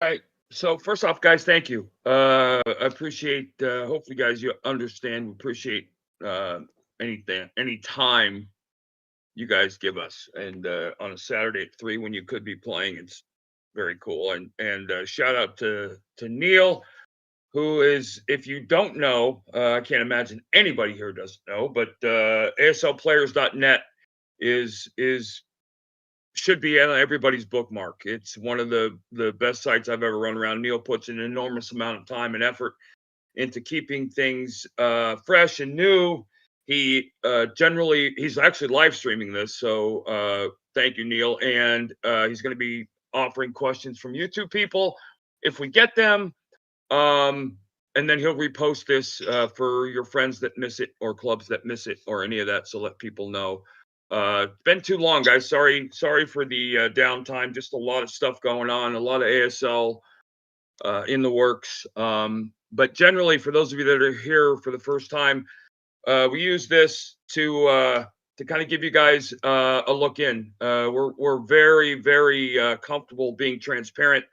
All right. So first off, guys, thank you. I appreciate. Hopefully, guys, you understand. We appreciate uh, anything, any time you guys give us, and on a Saturday at 3 when you could be playing, it's very cool. And shout out to Neil, who is, if you don't know, I can't imagine anybody here doesn't know, but ASLplayers.net is should be on everybody's bookmark. It's one of the best sites I've ever run around. Neil puts an enormous amount of time and effort into keeping things fresh and new. He's actually live streaming this, so thank you, Neil. And he's going to be offering questions from YouTube people if we get them. And then he'll repost this for your friends that miss it, or clubs that miss it, or any of that. So let people know. It's been too long, guys. Sorry for the downtime. Just a lot of stuff going on, a lot of ASL in the works. But generally, for those of you that are here for the first time, we use this to kind of give you guys a look in. We're very comfortable being transparent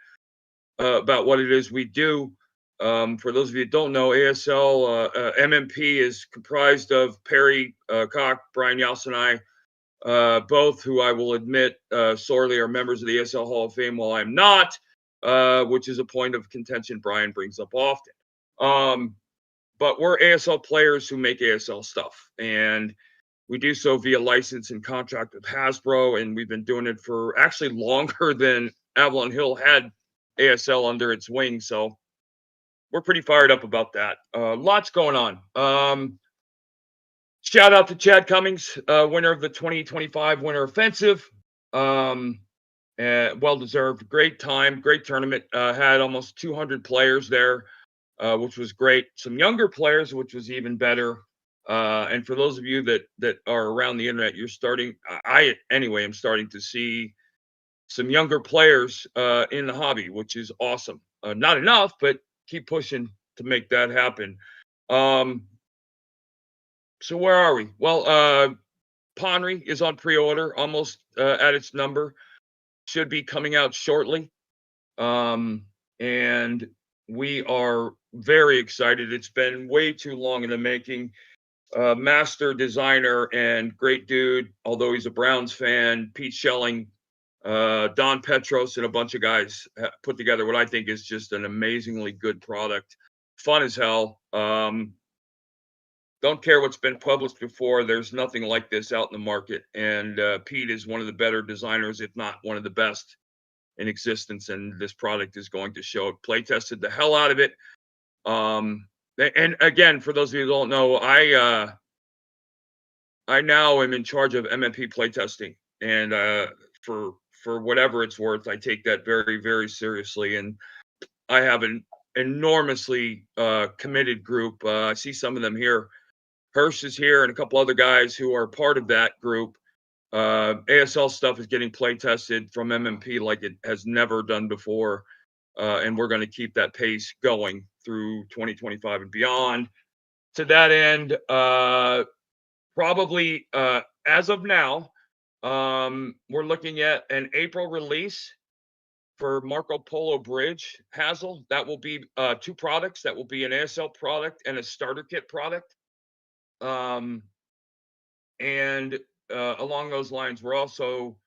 about what it is we do. For those of you that don't know, ASL MMP is comprised of Perry Koch, Brian Yals, and I, both who I will admit sorely are members of the ASL Hall of Fame while I'm not, which is a point of contention Brian brings up often. But we're ASL players who make ASL stuff, and we do so via license and contract with Hasbro, and we've been doing it for actually longer than Avalon Hill had ASL under its wing. So we're pretty fired up about that. Lots going on. Shout out to Chad Cummings, winner of the 2025 Winter Offensive. Well deserved. Great time, great tournament. Had almost 200 players there, which was great. Some younger players, which was even better. And for those of you that are around the internet, you're starting. I anyway am starting to see some younger players in the hobby, which is awesome. Not enough, but keep pushing to make that happen. So where are we? Well, Ponry is on pre-order, almost at its number. Should be coming out shortly. And we are very excited. It's been way too long in the making. Master designer and great dude, although he's a Browns fan, Pete Schelling, Don Petros, and a bunch of guys put together what I think is just an amazingly good product. Fun as hell. Don't care what's been published before. There's nothing like this out in the market. And Pete is one of the better designers, if not one of the best in existence. And this product is going to show it. Play tested the hell out of it. And again, for those of you who don't know, I now am in charge of MMP playtesting. And for whatever it's worth, I take that very seriously. And I have an enormously committed group. I see some of them here. Hirsch is here and a couple other guys who are part of that group. ASL stuff is getting play tested from MMP like it has never done before. And we're going to keep that pace going through 2025 and beyond. To that end, probably as of now, we're looking at an April release for Marco Polo Bridge Hazel. That will be 2 products. That will be an ASL product and a starter kit product. And along those lines, we're also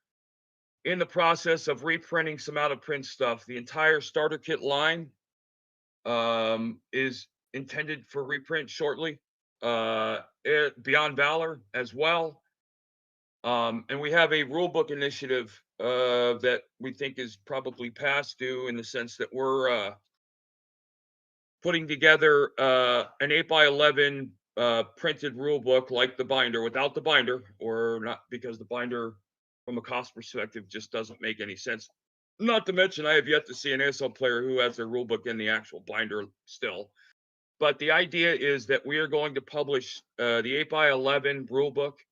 in the process of reprinting some out of print stuff. The entire starter kit line is intended for reprint shortly. Beyond Valor as well. And we have a rulebook initiative that we think is probably past due, in the sense that we're putting together an 8x11 printed rule book, like the binder, without the binder, or not, because the binder from a cost perspective just doesn't make any sense. Not to mention, I have yet to see an ASL player who has their rule book in the actual binder still. But the idea is that we are going to publish the 8x11 rule book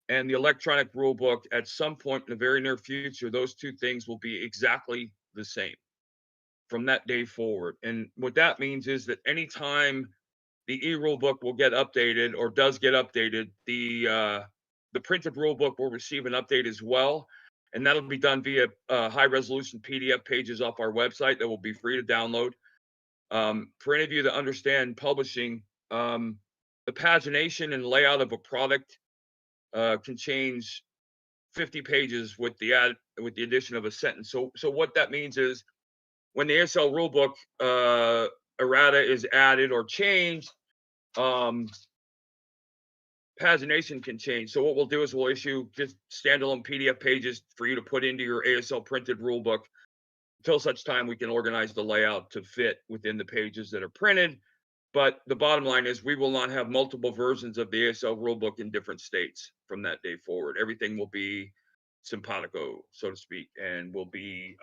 and the electronic rule book at some point in the very near future. Those 2 things will be exactly the same from that day forward. And what that means is that anytime the e-rule book will get updated, or does get updated, the printed rule book will receive an update as well. and that'll be done via high resolution PDF pages off our website that will be free to download. For any of you that understand publishing, the pagination and layout of a product can change 50 pages with the addition of a sentence. So what that means is when the ASL rulebook errata is added or changed, pagination can change. So what we'll do is we'll issue just standalone PDF pages for you to put into your ASL printed rulebook until such time we can organize the layout to fit within the pages that are printed. But the bottom line is we will not have multiple versions of the ASL rulebook in different states from that day forward. Everything will be simpatico, so to speak, and will be,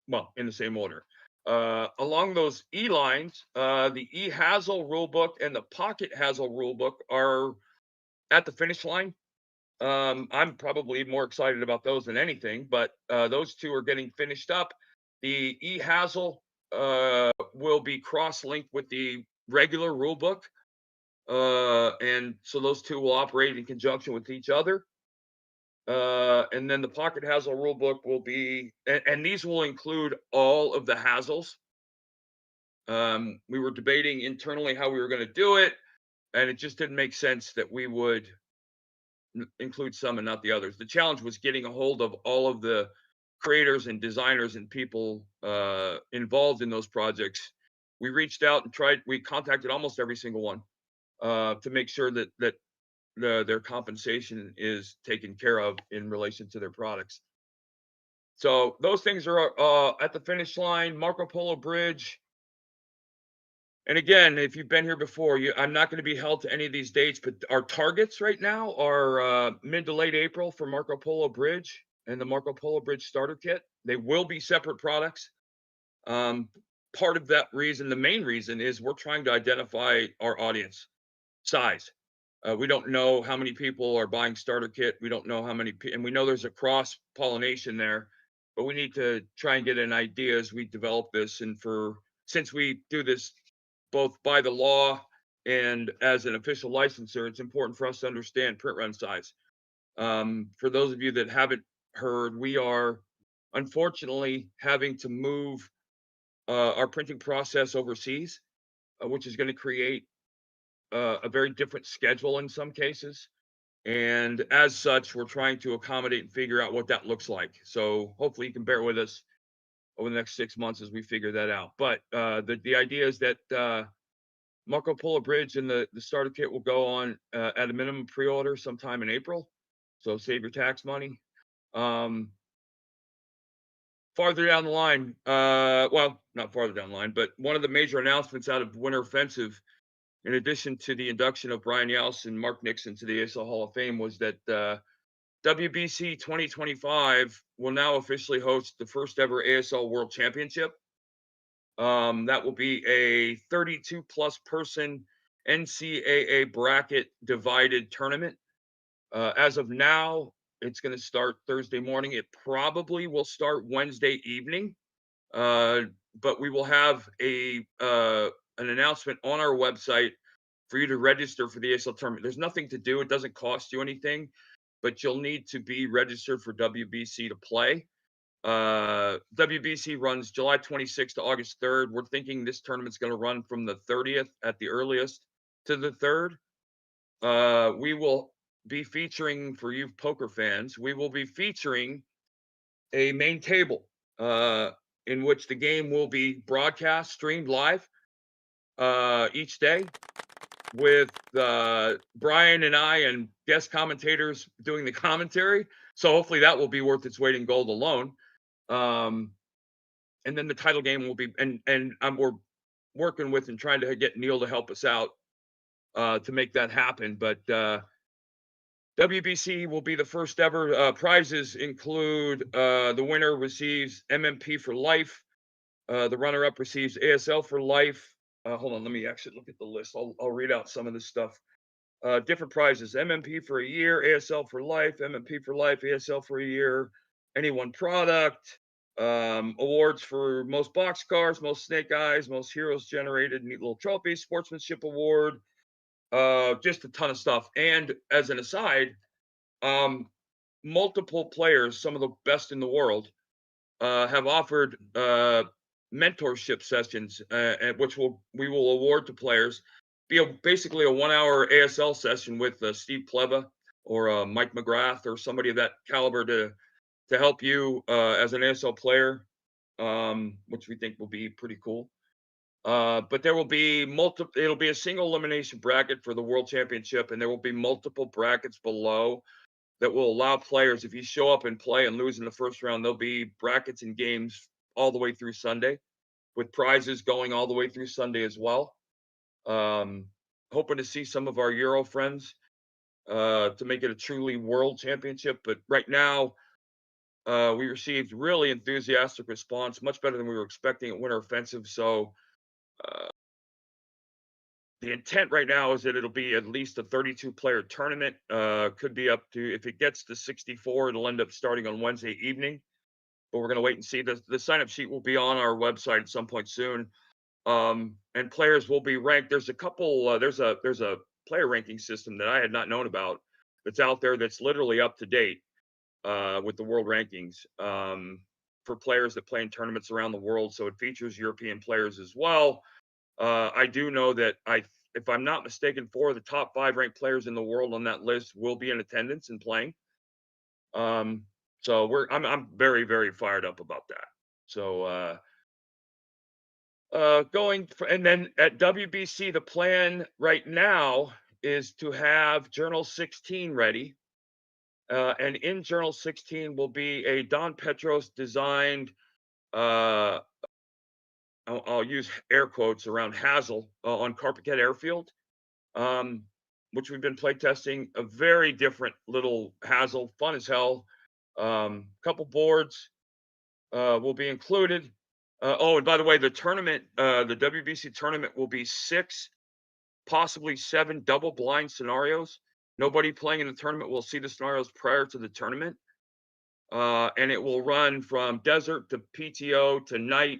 well, in the same order. Along those E lines, the eHasl rulebook and the Pocket Hasl rulebook are at the finish line. I'm probably more excited about those than anything, but those two are getting finished up. The eHasl will be cross-linked with the regular rulebook, and so those two will operate in conjunction with each other. And then the Pocket Hasl rulebook will be, and these will include all of the Hasls. We were debating internally how we were going to do it, and it just didn't make sense that we would include some and not the others. The challenge was getting a hold of all of the creators and designers and people involved in those projects. We reached out and we contacted almost every single one to make sure that their compensation is taken care of in relation to their products. So those things are at the finish line. Marco Polo Bridge. And again, if you've been here before, I'm not going to be held to any of these dates, but our targets right now are mid to late April for Marco Polo Bridge and the Marco Polo Bridge starter kit. They will be separate products. Part of that reason, the main reason, is we're trying to identify our audience size. We don't know how many people are buying starter kit. We don't know how many, and we know there's a cross pollination there, but we need to try and get an idea as we develop this. And since we do this both by the law and as an official licensor, it's important for us to understand print run size. For those of you that haven't heard, we are unfortunately having to move our printing process overseas, which is going to create a very different schedule in some cases. And as such, we're trying to accommodate and figure out what that looks like. So hopefully you can bear with us over the next 6 months as we figure that out. But the idea is that Marco Polo Bridge and the starter kit will go on at a minimum pre-order sometime in April. So save your tax money. Farther down the line, well, not farther down the line, but one of the major announcements out of Winter Offensive, in addition to the induction of Brian Yals and Mark Nixon to the ASL Hall of Fame, was that WBC 2025 will now officially host the first ever ASL World Championship. That will be a 32 plus person NCAA bracket divided tournament. As of now, it's going to start Thursday morning. It probably will start Wednesday evening, but we will have an announcement on our website for you to register for the ASL tournament. There's nothing to do. It doesn't cost you anything, but you'll need to be registered for WBC to play. WBC runs July 26th to August 3rd. We're thinking this tournament's going to run from the 30th at the earliest to the 3rd. We will be featuring, for you poker fans, we will be featuring a main table in which the game will be broadcast, streamed live each day, with Brian and I and guest commentators doing the commentary. So hopefully that will be worth its weight in gold alone. And then the title game will be, and we're working with and trying to get Neil to help us out to make that happen. But WBC will be the first ever. Prizes include the winner receives MMP for life. The runner-up receives ASL for life. Hold on, let me actually look at the list. I'll read out some of this stuff. Different prizes: MMP for a year, ASL for life, MMP for life, ASL for a year, any one product. Awards for most boxcars, most snake eyes, most heroes generated, neat little trophies, sportsmanship award, just a ton of stuff. And as an aside, multiple players, some of the best in the world, have offered mentorship sessions, which we will award to players. Basically a 1 hour ASL session with Steve Pleva or Mike McGrath or somebody of that caliber to help you as an ASL player, which we think will be pretty cool. But there will be multiple. It'll be a single elimination bracket for the World Championship, and there will be multiple brackets below that will allow players, if you show up and play and lose in the first round, there'll be brackets and games all the way through Sunday, with prizes going all the way through Sunday as well. Hoping to see some of our Euro friends to make it a truly world championship. But right now, we received really enthusiastic response, much better than we were expecting at Winter Offensive. So the intent right now is that it'll be at least a 32-player tournament. Could be up to, if it gets to 64, it'll end up starting on Wednesday evening. But we're going to wait and see. The sign-up sheet will be on our website at some point soon. And players will be ranked. There's a couple. There's a player ranking system that I had not known about that's out there that's literally up to date with the world rankings for players that play in tournaments around the world. So it features European players as well. I do know that if I'm not mistaken, 4 of the top 5 ranked players in the world on that list will be in attendance and playing. So I'm very, very fired up about that. So and then at WBC, the plan right now is to have Journal 16 ready. And in Journal 16 will be a Don Petros designed, I'll use air quotes around Hazel on Carpet Airfield, which we've been playtesting. A very different little Hazel, fun as hell. Couple boards will be included. And by the way, the tournament, the WBC tournament will be 6, possibly 7 double blind scenarios. Nobody playing in the tournament will see the scenarios prior to the tournament. And it will run from desert to PTO to night.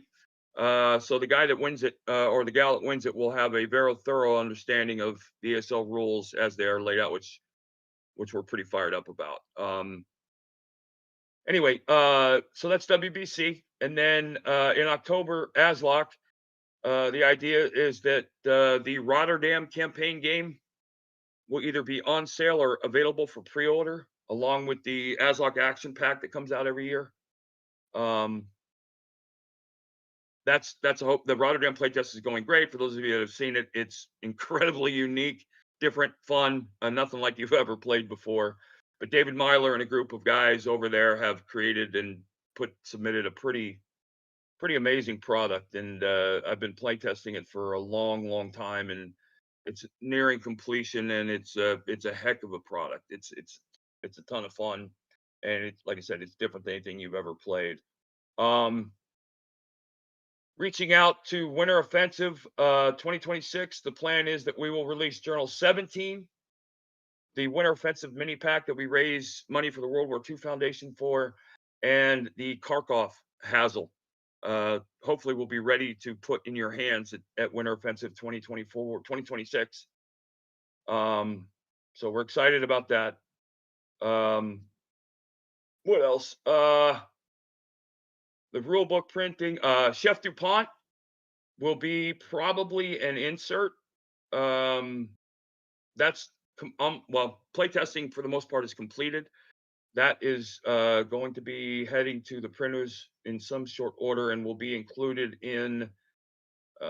So the guy that wins it, or the gal that wins it, will have a very thorough understanding of the ESL rules as they are laid out, which we're pretty fired up about. Anyway, so that's WBC. And then in October, ASLOC, the idea is that the Rotterdam campaign game will either be on sale or available for pre-order, along with the ASLOC Action Pack that comes out every year. That's a hope. The Rotterdam playtest is going great. For those of you that have seen it, it's incredibly unique, different, fun, nothing like you've ever played before. But David Myler and a group of guys over there have created and submitted a pretty amazing product. And I've been playtesting it for a long, long time, and it's nearing completion. And it's a heck of a product. It's a ton of fun, and it's, like I said, it's different than anything you've ever played. Reaching out to Winter Offensive 2026, the plan is that we will release Journal 17, the Winter Offensive mini pack that we raise money for the World War II Foundation for, and the Kharkov Hazel. Hopefully will be ready to put in your hands at Winter Offensive 2026. So we're excited about that. What else? The rule book printing. Chef DuPont will be probably an insert. That's well, playtesting for the most part is completed. That is going to be heading to the printers in some short order, and will be included in.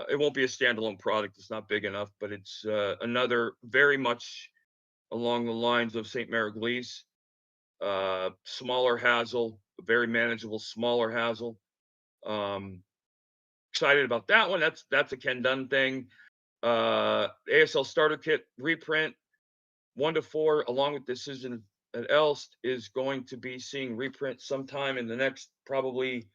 It won't be a standalone product. It's not big enough, but it's another very much along the lines of St. Mary-Glise. Smaller Hazel, very manageable, smaller Hazel. Excited about that one. That's a Ken Dunn thing. ASL starter kit reprint 1 to 4, along with Decision at Elst, is going to be seeing reprint sometime in the next probably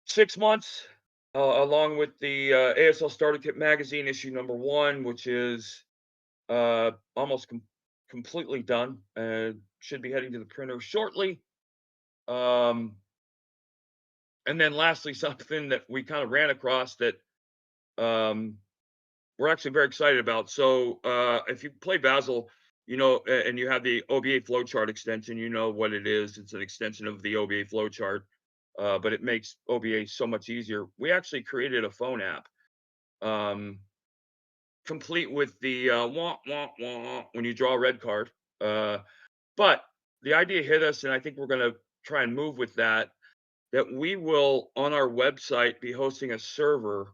6 months, along with the ASL starter kit magazine issue number 1, which is almost completely done and should be heading to the printer shortly. And then lastly, something that we kind of ran across that we're actually very excited about. So if you play vasl, you know, and you have the OBA flowchart extension, you know what it is. It's an extension of the OBA flowchart, but it makes OBA so much easier. We actually created a phone app, um, complete with the wah, wah, wah, when you draw a red card. Uh, but the idea hit us, and I think we're going to try and move with that. That we will on our website be hosting a server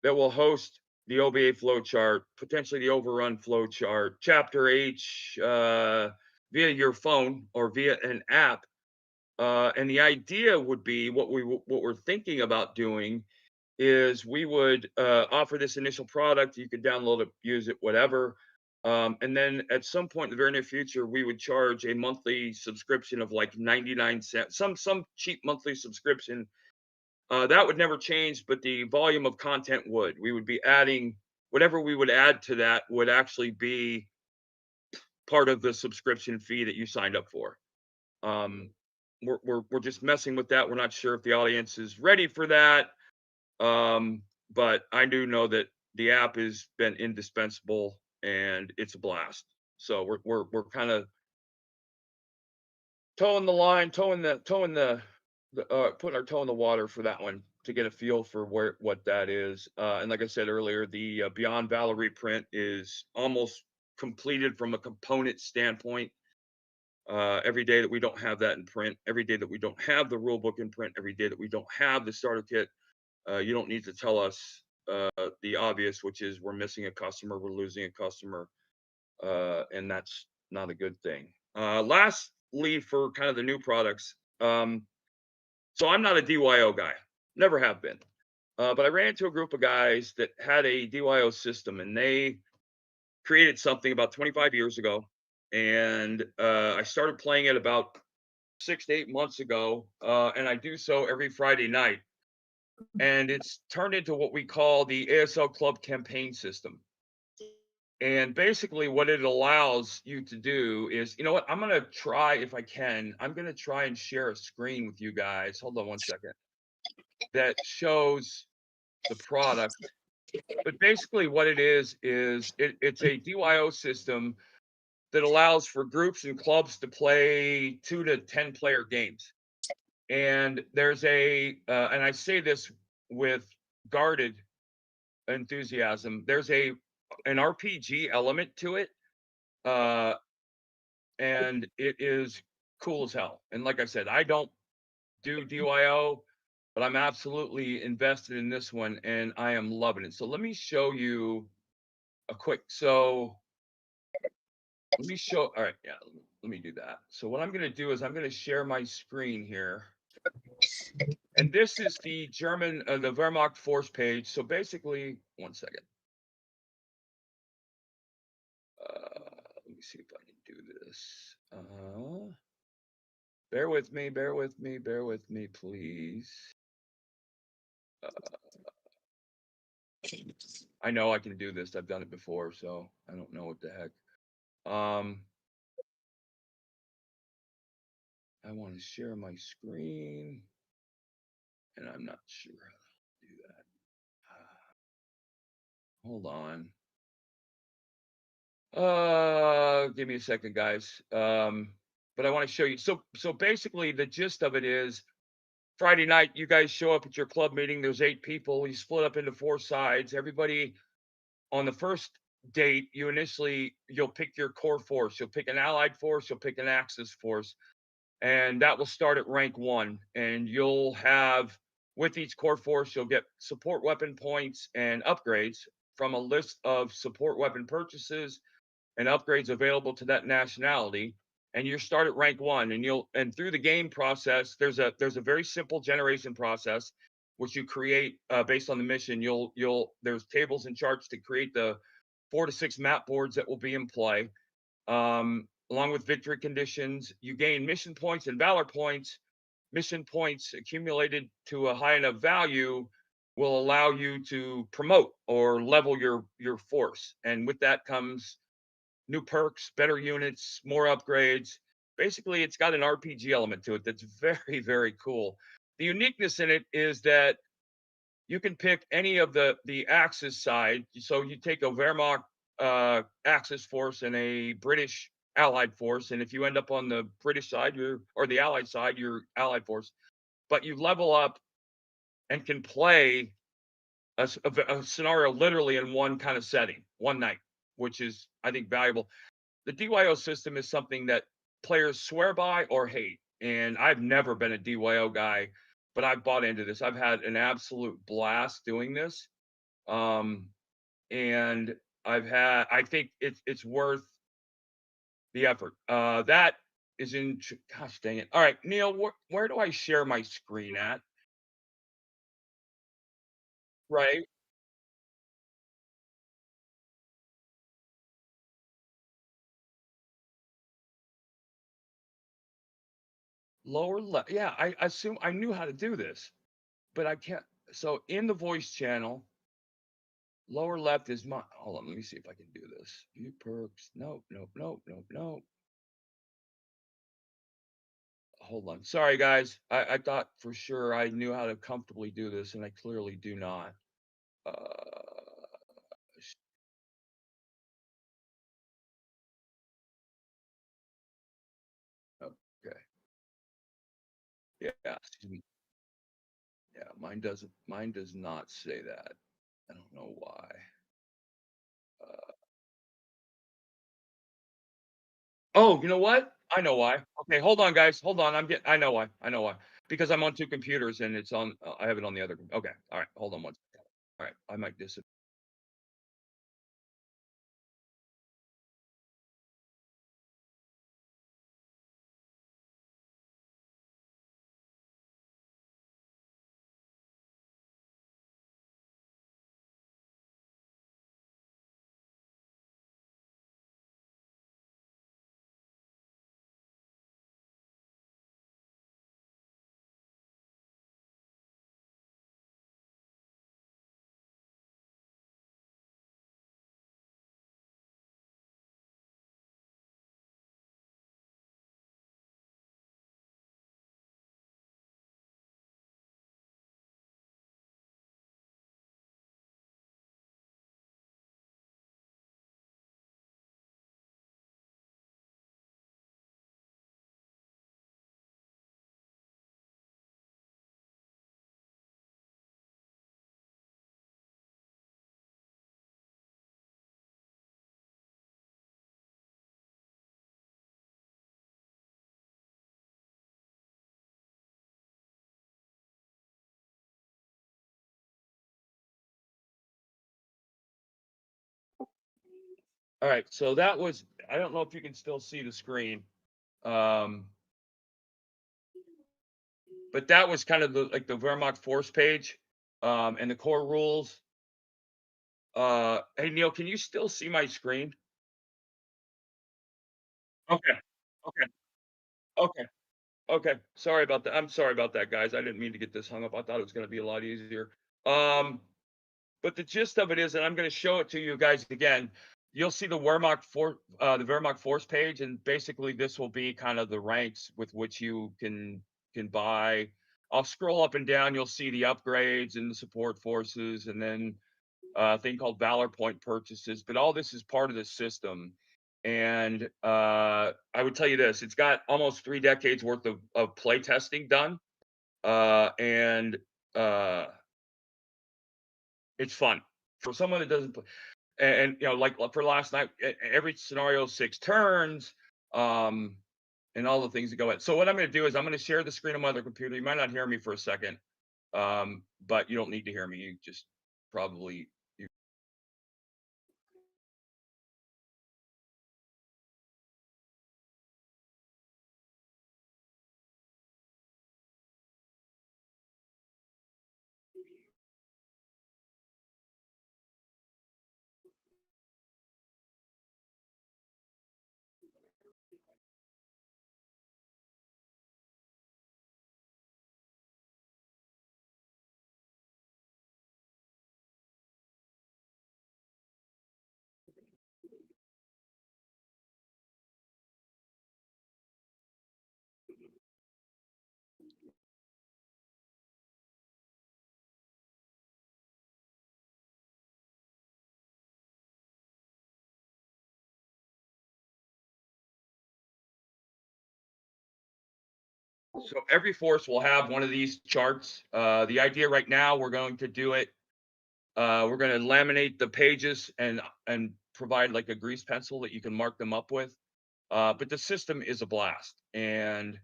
that will host the OBA flowchart, potentially the overrun flowchart, chapter H, via your phone or via an app. And the idea would be what we're thinking about doing is we would offer this initial product. You could download it, use it, whatever. And then at some point in the very near future, we would charge a monthly subscription of like 99 cents, some cheap monthly subscription. That would never change, but the volume of content would. We would be adding whatever we would add to that would actually be part of the subscription fee that you signed up for. Um, we're just messing with that. We're not sure if the audience is ready for that. But I do know that the app has been indispensable and it's a blast. So we're kind of towing the line, putting our toe in the water for that one to get a feel for what that is. And like I said earlier, the Beyond Valor reprint is almost completed from a component standpoint. Every day that we don't have that in print, every day that we don't have the rule book in print, every day that we don't have the starter kit, you don't need to tell us the obvious, which is we're missing a customer, we're losing a customer, and that's not a good thing. Lastly, for kind of the new products, so I'm not a DYO guy, never have been, but I ran into a group of guys that had a DYO system, and they created something about 25 years ago, and I started playing it about 6 to 8 months ago, and I do so every Friday night. And it's turned into what we call the ASL Club campaign system. And basically, what it allows you to do is, you know what? I'm going to try, if I can, I'm going to try and share a screen with you guys. Hold on one second. That shows the product. But basically, what it is it's a DYO system that allows for groups and clubs to play 2 to 10 player games. And there's and I say this with guarded enthusiasm. There's an RPG element to it, uh, and it is cool as hell. And like I said, I don't do DYO, but I'm absolutely invested in this one, and I am loving it. So let me show you a quick. So let me show. All right, yeah. Let me do that. So what I'm going to do is I'm going to share my screen here. And this is the German, the Wehrmacht force page. So basically, one second. Let me see if I can do this. Bear with me, please. I know I can do this. I've done it before, so I don't know what the heck. I want to share my screen, and I'm not sure how to do that. Hold on. Give me a second, guys. But I want to show you. So basically, the gist of it is Friday night, you guys show up at your club meeting. There's 8 people. You split up into 4 sides. Everybody on the first date, you'll pick your core force. You'll pick an allied force. You'll pick an axis force, and that will start at rank 1. And you'll have with each core force, you'll get support weapon points and upgrades from a list of support weapon purchases and upgrades available to that nationality. And you start at rank 1, and through the game process, there's a very simple generation process which you create based on the mission. There's tables and charts to create the 4 to 6 map boards that will be in play, along with victory conditions. You gain mission points and valor points. Mission points accumulated to a high enough value will allow you to promote or level your force, and with that comes new perks, better units, more upgrades. Basically, it's got an RPG element to it that's very, very cool. The uniqueness in it is that you can pick any of the Axis side. So you take a Wehrmacht Axis force and a British Allied force, and if you end up on the British side, or the Allied side, you're Allied force. But you level up and can play a scenario literally in one kind of setting, one night, which is, I think, valuable. The DYO system is something that players swear by or hate, and I've never been a DYO guy, but I've bought into this. I've had an absolute blast doing this, and I think it's worth the effort. That is in. Gosh dang it! All right, Neil, where do I share my screen at? Right, lower left. Yeah, I assume I knew how to do this, but I can't. So in the voice channel, lower left is my. Hold on, let me see if I can do this. View perks. Nope, nope, nope, nope, nope. Hold on. Sorry, guys. I thought for sure I knew how to comfortably do this, and I clearly do not. Uh, okay. Yeah. Excuse me. Yeah. Mine doesn't. Mine does not say that. I don't know why. Uh, oh, you know what? I know why. Okay, hold on, guys. Hold on. I know why. I know why. Because I'm on two computers and it's on. I have it on the other. Okay. All right. Hold on one second. All right. I might dis. All right. So that was. I don't know if you can still see the screen. Um, but that was kind of the Wehrmacht force page, and the core rules. Hey Neil, can you still see my screen? Okay. Okay. Okay. Okay. Sorry about that. I'm sorry about that, guys. I didn't mean to get this hung up. I thought it was going to be a lot easier. Um, but the gist of it is, and I'm going to show it to you guys again. You'll see the Wehrmacht force page, and basically this will be kind of the ranks with which you can buy. I'll scroll up and down. You'll see the upgrades and the support forces, and then thing called Valor Point purchases, but all this is part of the system. And I would tell you this: it's got almost 3 decades worth of play testing done, and uh, it's fun for someone that doesn't play. And like for last night, every scenario 6 turns, um, and all the things that go in. So what I'm going to do is I'm going to share the screen on my other computer. You might not hear me for a second, but you don't need to hear me. You just probably So every force will have one of these charts. The idea right now, we're going to do it. We're going to laminate the pages and provide like a grease pencil that you can mark them up with. But the system is a blast, and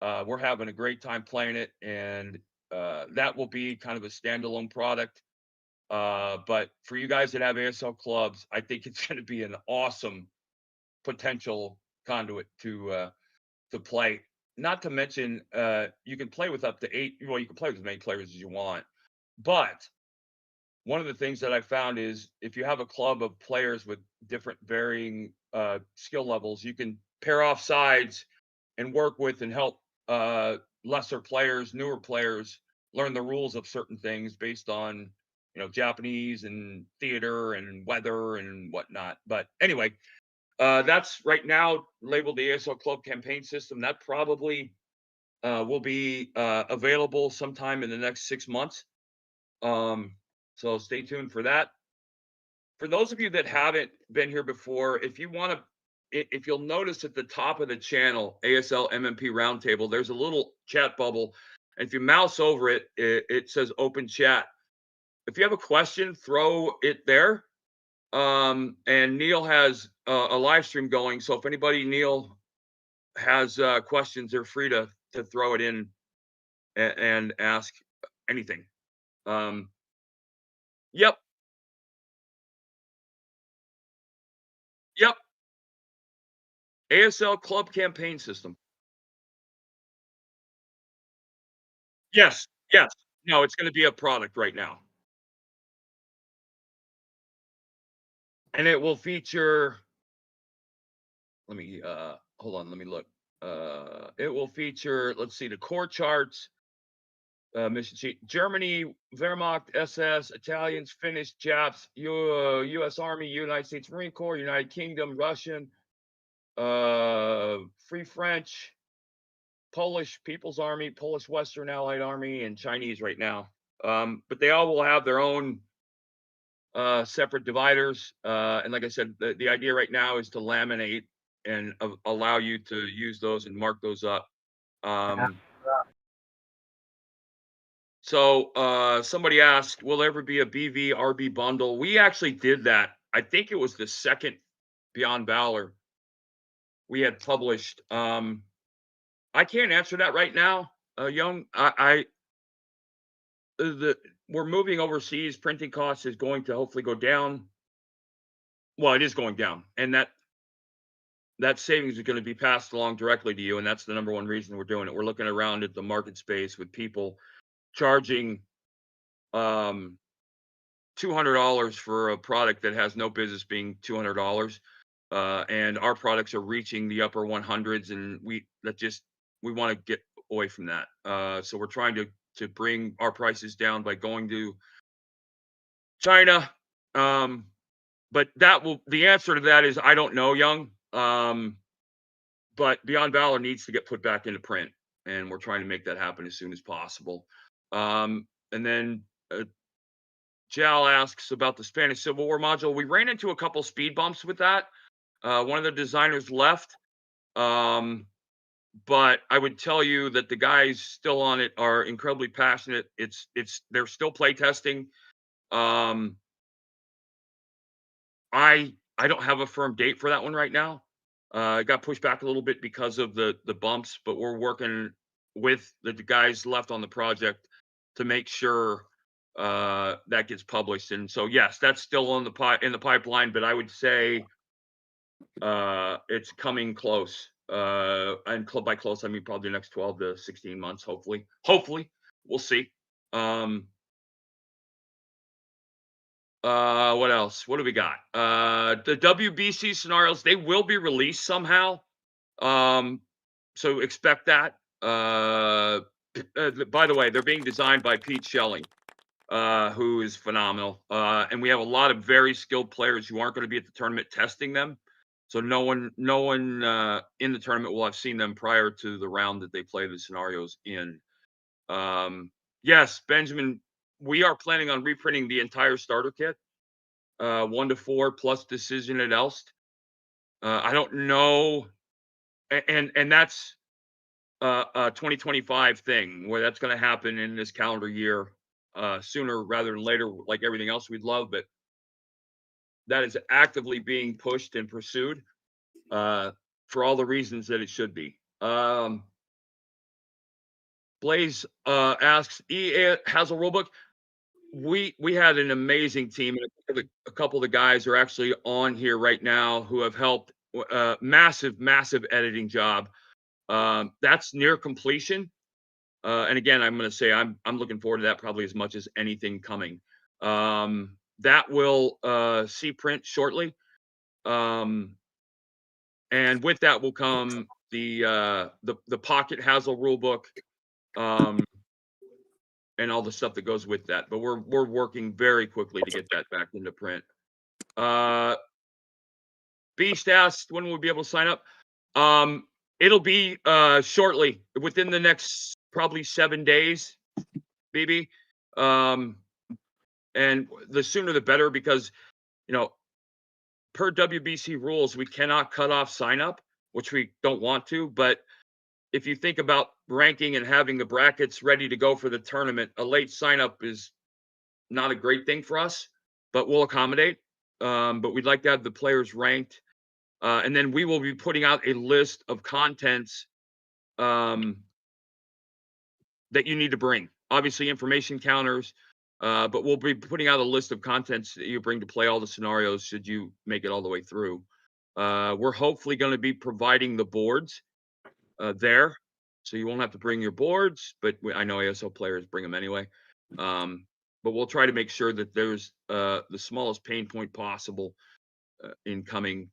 we're having a great time playing it. And that will be kind of a standalone product. But for you guys that have ASL clubs, I think it's going to be an awesome potential conduit to play. Not to mention, you can play with up to 8. Well, you can play with as many players as you want. But one of the things that I found is if you have a club of players with different varying skill levels, you can pair off sides and work with and help lesser players, newer players learn the rules of certain things based on Japanese and theater and weather and whatnot. But anyway, that's right now labeled the ASL Club Campaign System. That probably will be available sometime in the next 6 months. So stay tuned for that. For those of you that haven't been here before, if you want to, if you'll notice at the top of the channel, ASL MMP Roundtable, there's a little chat bubble. And if you mouse over it, it says open chat. If you have a question, throw it there. And Neil has a live stream going. So if anybody, Neil, has questions, they're free to throw it in and ask anything. Yep. Yep. ASL Club Campaign System. Yes. Yes. No, it's gonna be a product right now. And it will feature let me, hold on, let me look. It will feature, let's see, the core charts, mission sheet. Germany, Wehrmacht, SS, Italians, Finnish, Japs, US Army, United States Marine Corps, United Kingdom, Russian, Free French, Polish People's Army, Polish Western Allied Army, and Chinese right now. But they all will have their own separate dividers. And like I said, the idea right now is to laminate and allow you to use those and mark those up. So somebody asked, will there ever be a BV RB bundle? We actually did that. I think it was the second Beyond Valor we had published. I can't answer that right now, Young. We're moving overseas. Printing costs is going to hopefully go down. Well, it is going down, and that savings is going to be passed along directly to you, and that's the number one reason we're doing it. We're looking around at the market space with people charging $200 for a product that has no business being $200, and our products are reaching the upper 100s, and we want to get away from that. So we're trying to bring our prices down by going to China. But the answer to that is I don't know, Young. But Beyond Valor needs to get put back into print, and we're trying to make that happen as soon as possible. And then Jal asks about the Spanish Civil War module. We ran into a couple speed bumps with that. One of the designers left. But I would tell you that the guys still on it are incredibly passionate. They're still play testing. I don't have a firm date for that one right now. It got pushed back a little bit because of the bumps, but we're working with the guys left on the project to make sure that gets published. And so yes, that's still in the pipeline, but I would say it's coming close. And by close, I mean probably the next 12 to 16 months, hopefully. Hopefully, we'll see. What else? What do we got? The WBC scenarios, they will be released somehow. So expect that. By the way, they're being designed by Pete Shelling, who is phenomenal. And we have a lot of very skilled players who aren't going to be at the tournament testing them. So no one in the tournament will have seen them prior to the round that they play the scenarios in. Yes, Benjamin, we are planning on reprinting the entire starter kit, 1 to 4 plus decision at Elst. I don't know, and that's a 2025 thing where that's going to happen in this calendar year, sooner rather than later, like everything else we'd love, but that is actively being pushed and pursued, for all the reasons that it should be. Blaze asks, EA has a rulebook. We had an amazing team, and a couple of the guys are actually on here right now who have helped. Massive editing job. That's near completion. And again, I'm going to say I'm looking forward to that probably as much as anything coming. That will see print shortly. And with that will come the Pocket Hazel rulebook, and all the stuff that goes with that. But we're working very quickly to get that back into print. Beast asked when we'll be able to sign up. It'll be shortly, within the next probably 7 days, BB. And the sooner the better, because you know, per WBC rules, we cannot cut off sign up, which we don't want to. But if you think about ranking and having the brackets ready to go for the tournament, a late sign up is not a great thing for us, but we'll accommodate. But we'd like to have the players ranked. And then we will be putting out a list of contents that you need to bring. Obviously, information counters, but we'll be putting out a list of contents that you bring to play all the scenarios should you make it all the way through. We're hopefully going to be providing the boards there, so you won't have to bring your boards, but I know ASL players bring them anyway. But we'll try to make sure that there's the smallest pain point possible in coming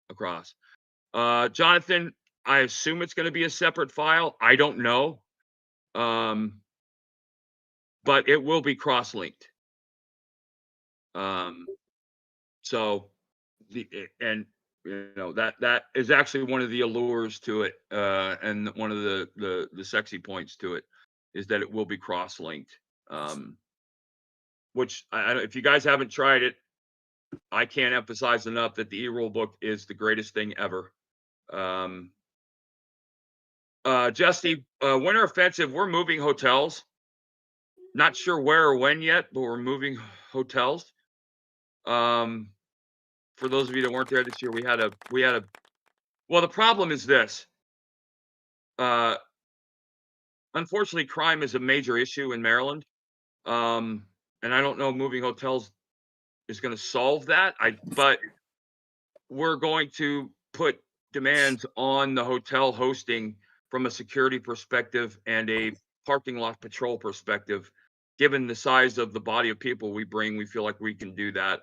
across. Jonathan, I assume it's going to be a separate file. I don't know. But it will be cross-linked. So and you know that is actually one of the allures to it, and one of the sexy points to it is that it will be cross-linked. Which if you guys haven't tried it, I can't emphasize enough that the e-rule book is the greatest thing ever. Jesse, Winter Offensive, we're moving hotels. Not sure where or when yet, but we're moving hotels. For those of you that weren't there this year, we had a well, the problem is this. Unfortunately, crime is a major issue in Maryland. And I don't know if moving hotels is going to solve that. But we're going to put demands on the hotel hosting from a security perspective and a parking lot patrol perspective. Given the size of the body of people we bring, we feel like we can do that.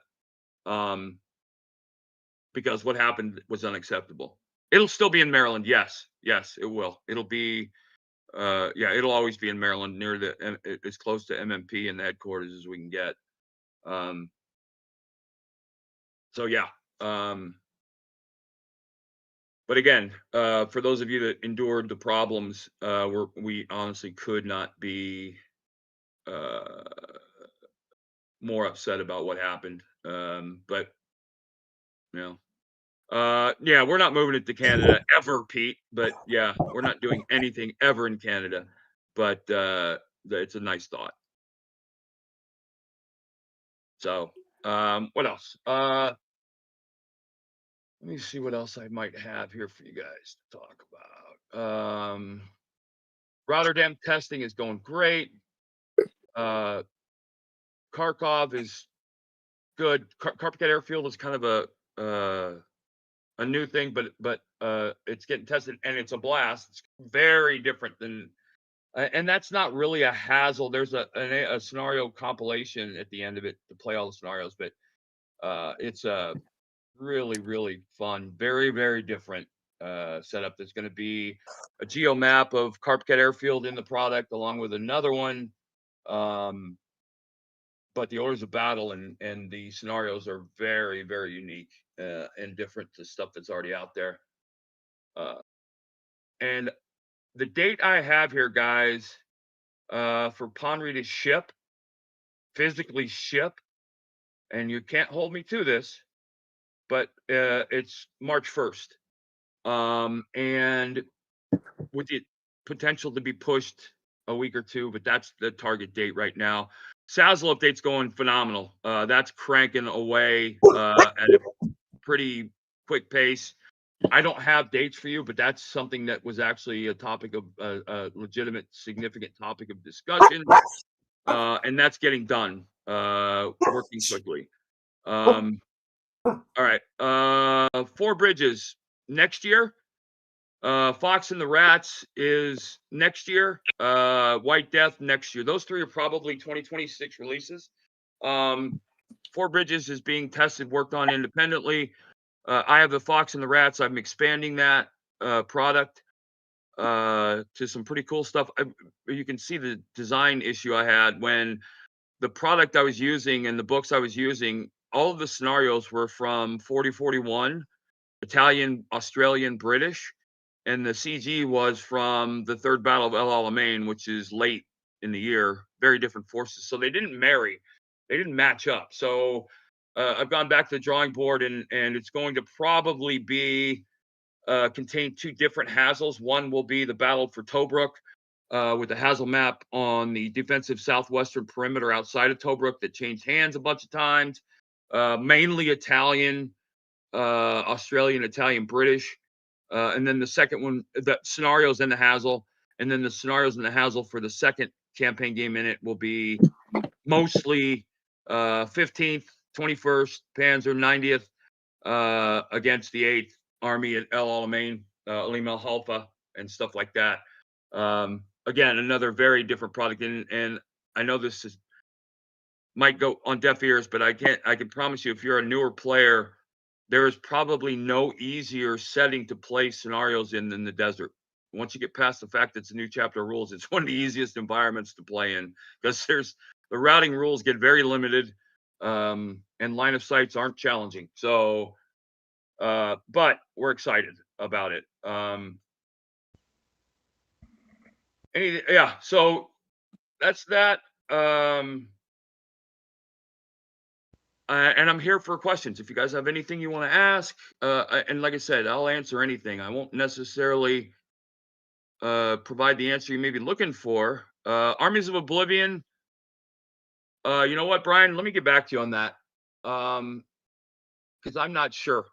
Because what happened was unacceptable. It'll still be in Maryland. Yes, it will. It'll be, yeah, it'll always be in Maryland, near as close to MMP and the headquarters as we can get. So yeah. But again, for those of you that endured the problems, we honestly could not be more upset about what happened. But you know. Yeah, we're not moving it to Canada ever, Pete. But yeah, we're not doing anything ever in Canada. But it's a nice thought. So, what else? Let me see what else I might have here for you guys to talk about. Rotterdam testing is going great. Kharkov is good. Carpet Airfield is kind of a new thing, but it's getting tested and it's a blast. It's very different than, and that's not really a hassle. There's a scenario compilation at the end of it to play all the scenarios, but it's a really fun, very different setup. There's going to be a geo map of Carpet Airfield in the product, along with another one. But the orders of battle and the scenarios are very unique and different to stuff that's already out there. And the date I have here, guys, for Ponry to ship, physically ship, and you can't hold me to this, but it's March 1st. And with the potential to be pushed a week or two, but that's the target date right now. Sazl update's going phenomenal. That's cranking away at a pretty quick pace. I don't have dates for you, but that's something that was actually a topic of a legitimate, significant topic of discussion, and that's getting done, working quickly. All right, Four Bridges next year. Fox and the Rats is next year. White Death next year. Those three are probably 2026 releases. Four Bridges is being tested, worked on independently. I have the Fox and the Rats. I'm expanding that product to some pretty cool stuff. You can see the design issue I had when the product I was using and the books I was using. All of the scenarios were from 4041, Italian, Australian, British, and the CG was from the Third Battle of El Alamein, which is late in the year. Very different forces, so they didn't marry, they didn't match up. So I've gone back to the drawing board, and it's going to probably be contain two different Hazels. One will be the Battle for Tobruk with the Hazel map on the defensive southwestern perimeter outside of Tobruk that changed hands a bunch of times. Mainly Italian, Australian, Italian, British. And then the second one, the scenarios in the Hazel, and then the scenarios in the Hazel for the second campaign game in it will be mostly 15th, 21st, Panzer, 90th against the 8th Army at El Alamein, Alim El Halfa, and stuff like that. Again, another very different product, and I know this might go on deaf ears, but I can promise you, if you're a newer player, there is probably no easier setting to play scenarios in than the desert. Once you get past the fact that it's a new chapter of rules, it's one of the easiest environments to play in because the routing rules get very limited, and line of sights aren't challenging. So, but we're excited about it. So that's that. And I'm here for questions. If you guys have anything you want to ask, and like I said, I'll answer anything. I won't necessarily provide the answer you may be looking for. Armies of Oblivion. You know what, Brian? Let me get back to you on that, because I'm not sure.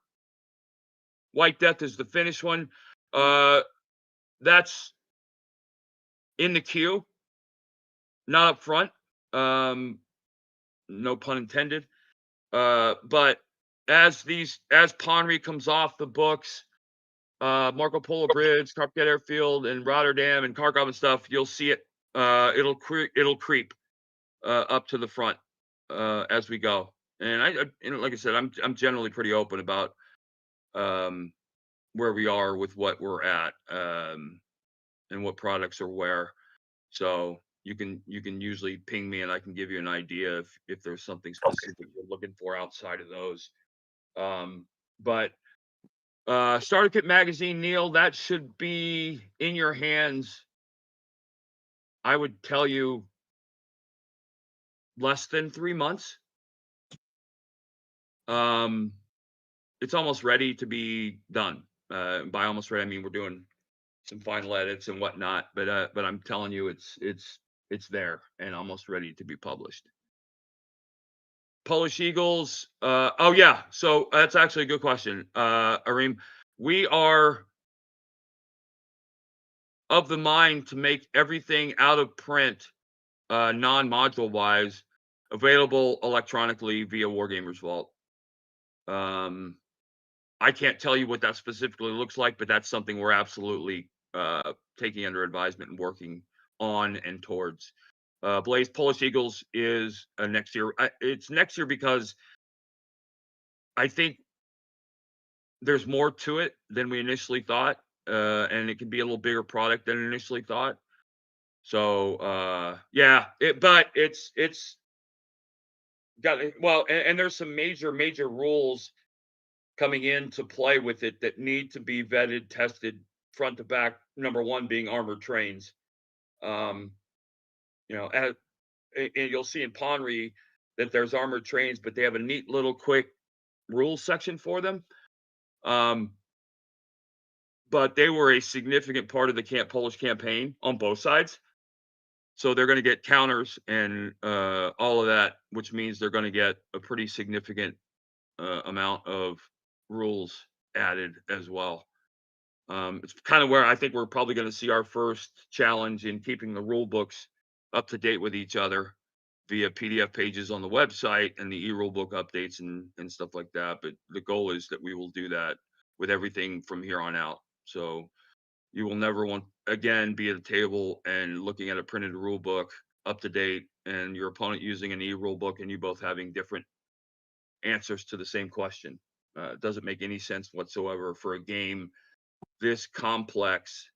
White Death is the finished one. That's in the queue, not up front. No pun intended. But as Ponry comes off the books, Marco Polo Bridge, Carpet Airfield, and Rotterdam and Kharkov and stuff, you'll see it. It'll creep up to the front as we go. And like I said, I'm generally pretty open about where we are with what we're at and what products are where. So you can usually ping me and I can give you an idea if there's something specific you're looking for outside of those. But Starter Kit Magazine, Neil, that should be in your hands. I would tell you less than 3 months. It's almost ready to be done. By almost ready, I mean we're doing some final edits and whatnot. But I'm telling you, it's there and almost ready to be published. Polish Eagles. Oh yeah, so that's actually a good question, Arim. We are of the mind to make everything out of print, non-module wise, available electronically via Wargamers Vault. I can't tell you what that specifically looks like, but that's something we're absolutely taking under advisement and working on and towards. Blaze Polish Eagles is next year. It's next year because I think there's more to it than we initially thought, and it can be a little bigger product than initially thought. So yeah, but it's got well, and there's some major rules coming in to play with it that need to be vetted, tested front to back. Number one being armored trains. And you'll see in Ponry that there's armored trains, but they have a neat little quick rules section for them. but they were a significant part of the Polish campaign on both sides. So they're going to get counters and all of that, which means they're going to get a pretty significant amount of rules added as well. It's kind of where I think we're probably going to see our first challenge in keeping the rule books up to date with each other via PDF pages on the website and the e-rule book updates and stuff like that. But the goal is that we will do that with everything from here on out. So you will never want, again, be at a table and looking at a printed rule book up to date and your opponent using an e-rule book and you both having different answers to the same question. It doesn't make any sense whatsoever for a game this complex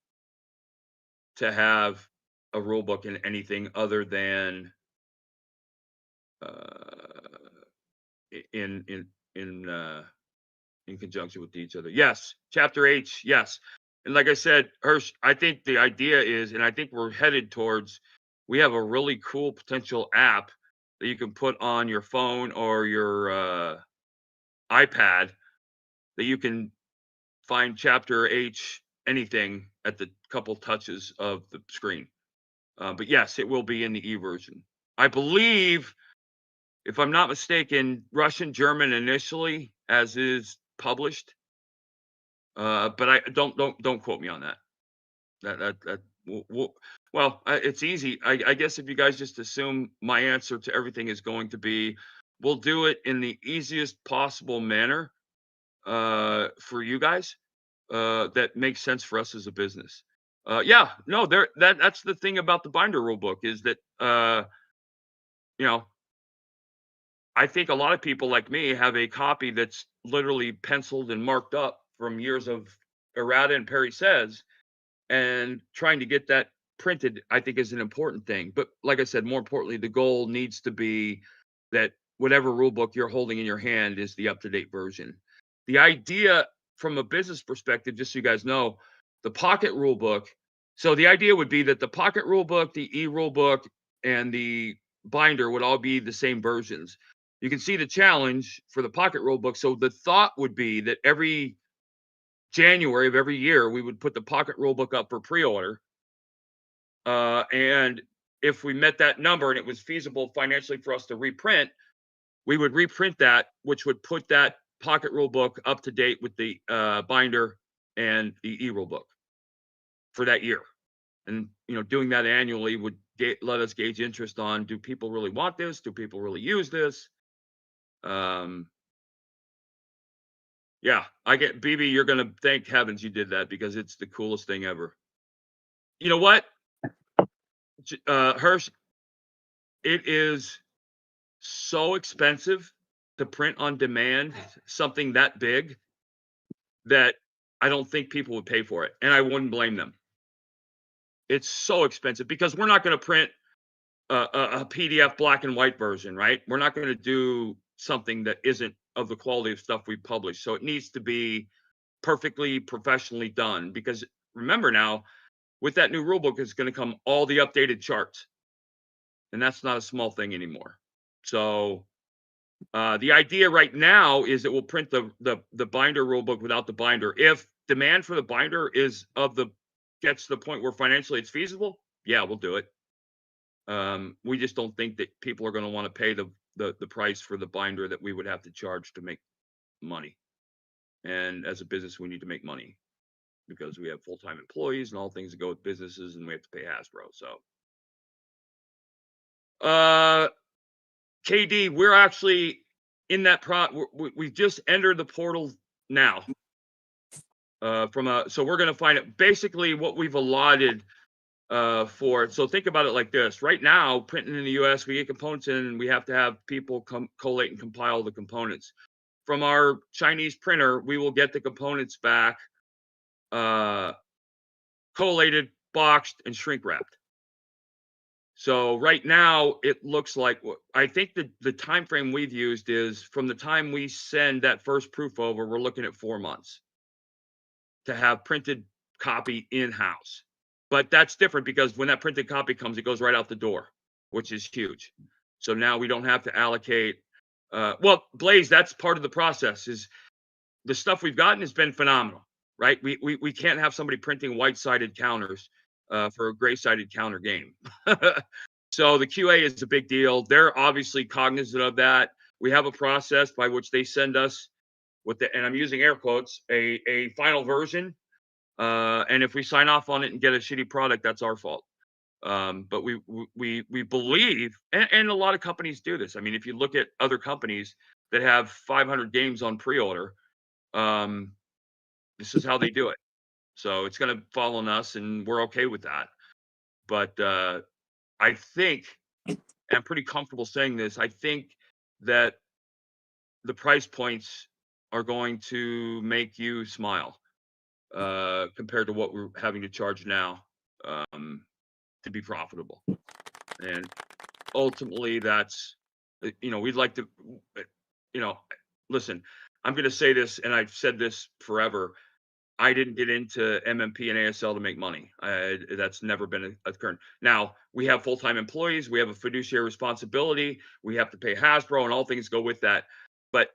to have a rule book in anything other than in conjunction with each other. Yes, chapter H, yes. And like I said, Hirsch, I think the idea is, and I think we're headed towards, we have a really cool potential app that you can put on your phone or your iPad that you can find chapter H anything at the couple touches of the screen. But yes, it will be in the e version. I believe, if I'm not mistaken, Russian, German initially, as is published. But I don't quote me on that. Well, it's easy. I guess if you guys just assume my answer to everything is going to be, we'll do it in the easiest possible manner for you guys that makes sense for us as a business. Yeah, no, that's the thing about the binder rule book is that you know, I think a lot of people like me have a copy that's literally penciled and marked up from years of errata and Perry says, and trying to get that printed, I think, is an important thing. But like I said, more importantly, the goal needs to be that whatever rule book you're holding in your hand is the up-to-date version. The idea from a business perspective, just so you guys know, the pocket rule book. So the idea would be that the pocket rule book, the e-rule book, and the binder would all be the same versions. You can see the challenge for the pocket rule book. So the thought would be that every January of every year, we would put the pocket rule book up for pre-order. And if we met that number and it was feasible financially for us to reprint, we would reprint that, which would put that pocket rule book up to date with the binder and the e-rule book for that year. And, doing that annually would let us gauge interest on, do people really want this? Do people really use this? Yeah, I get, BB, you're going to thank heavens you did that because it's the coolest thing ever. You know what? Hirsch, it is so expensive to print on demand something that big that I don't think people would pay for it. And I wouldn't blame them. It's so expensive because we're not going to print a PDF black and white version, right? We're not going to do something that isn't of the quality of stuff we publish. So it needs to be perfectly professionally done because remember now, with that new rulebook is going to come all the updated charts. And that's not a small thing anymore. So the idea right now is that we'll print the binder rulebook without the binder. If demand for the binder gets to the point where financially it's feasible, yeah, we'll do it. We just don't think that people are going to want to pay the price for the binder that we would have to charge to make money. And as a business, we need to make money because we have full-time employees and all things that go with businesses, and we have to pay Hasbro. So, KD, we're actually in that we've just entered the portal now. So we're going to find it. Basically, what we've allotted for it. So think about it like this. Right now, printing in the US, we get components in and we have to have people collate and compile the components. From our Chinese printer, we will get the components back collated, boxed, and shrink wrapped. So right now, it looks like, I think the time frame we've used is from the time we send that first proof over, we're looking at 4 months to have printed copy in-house. But that's different because when that printed copy comes, it goes right out the door, which is huge. So now we don't have to allocate. Well, Blaze, that's part of the process. Is the stuff we've gotten has been phenomenal. right? We can't have somebody printing white-sided counters for a gray-sided counter game. So the QA is a big deal. They're obviously cognizant of that. We have a process by which they send us with the, and I'm using air quotes, a final version. And if we sign off on it and get a shitty product, that's our fault. But we believe, and a lot of companies do this. I mean, if you look at other companies that have 500 games on pre-order, um, this is how they do it. So it's going to fall on us, and we're okay with that. But I think, and I'm pretty comfortable saying this, I think that the price points are going to make you smile compared to what we're having to charge now to be profitable. And ultimately, that's, we'd like to, uh, you know, listen, I'm going to say this, and I've said this forever. I didn't get into MMP and ASL to make money. That's never been a current. Now we have full-time employees. We have a fiduciary responsibility. We have to pay Hasbro, and all things go with that. But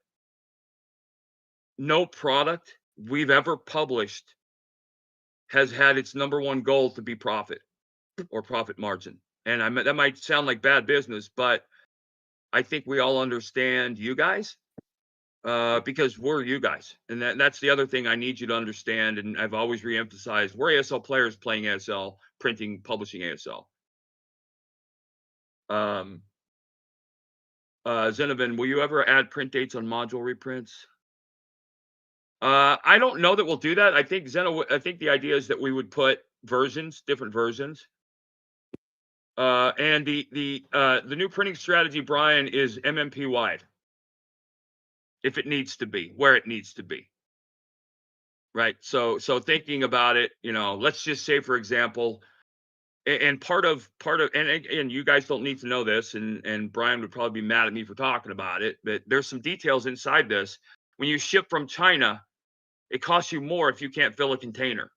no product we've ever published has had its number one goal to be profit or profit margin. And that might sound like bad business, but I think we all understand you guys because we're you guys. And that's the other thing I need you to understand. And I've always reemphasized, we're ASL players playing ASL, printing, publishing ASL. Zenovan, will you ever add print dates on module reprints? I don't know that we'll do that. I think I think the idea is that we would put versions, different versions. And the new printing strategy, Brian, is MMP wide. If it needs to be, where it needs to be. Right. So thinking about it, let's just say, for example, and part of, and you guys don't need to know this, and Brian would probably be mad at me for talking about it, but there's some details inside this. When you ship from China, it costs you more if you can't fill a container.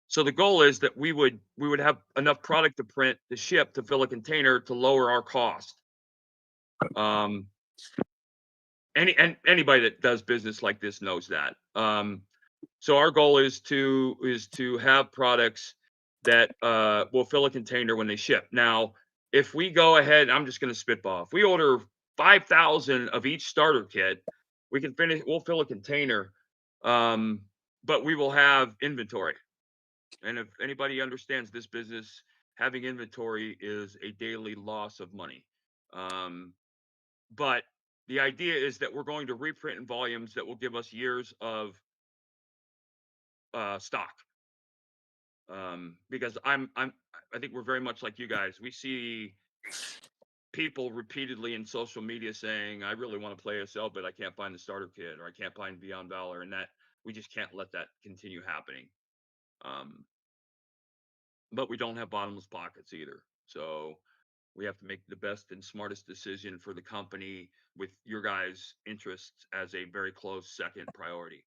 So the goal is that we would have enough product to print to ship to fill a container to lower our cost. Anybody that does business like this knows that. So our goal is to have products that will fill a container when they ship. Now, if we go ahead, I'm just going to spitball. If we order 5,000 of each starter kit, we can finish. We'll fill a container, but we will have inventory. And if anybody understands this business, having inventory is a daily loss of money. But the idea is that we're going to reprint in volumes that will give us years of stock. Because I think we're very much like you guys. We see people repeatedly in social media saying, "I really want to play ASL, but I can't find the starter kit, or I can't find Beyond Valor," and that we just can't let that continue happening. But we don't have bottomless pockets either. So we have to make the best and smartest decision for the company with your guys' interests as a very close second priority.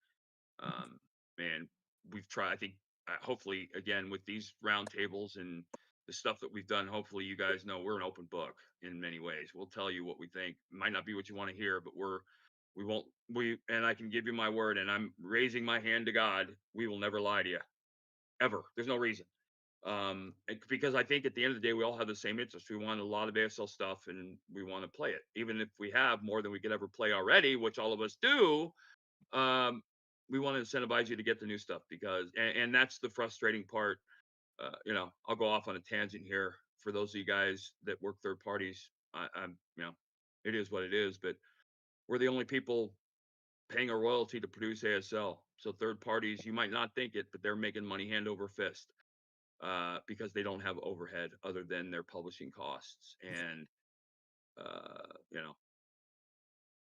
And we've tried, I think, hopefully, again, with these roundtables and the stuff that we've done, hopefully you guys know we're an open book in many ways. We'll tell you what we think. It might not be what you want to hear, but and I can give you my word, and I'm raising my hand to God, we will never lie to you, ever. There's no reason. Because I think at the end of the day, we all have the same interest. We want a lot of ASL stuff, and we want to play it. Even if we have more than we could ever play already, which all of us do, we want to incentivize you to get the new stuff, because, and that's the frustrating part. I'll go off on a tangent here for those of you guys that work third parties. I'm, it is what it is, but we're the only people paying a royalty to produce ASL. So third parties, you might not think it, but they're making money hand over fist. Because they don't have overhead other than their publishing costs. And,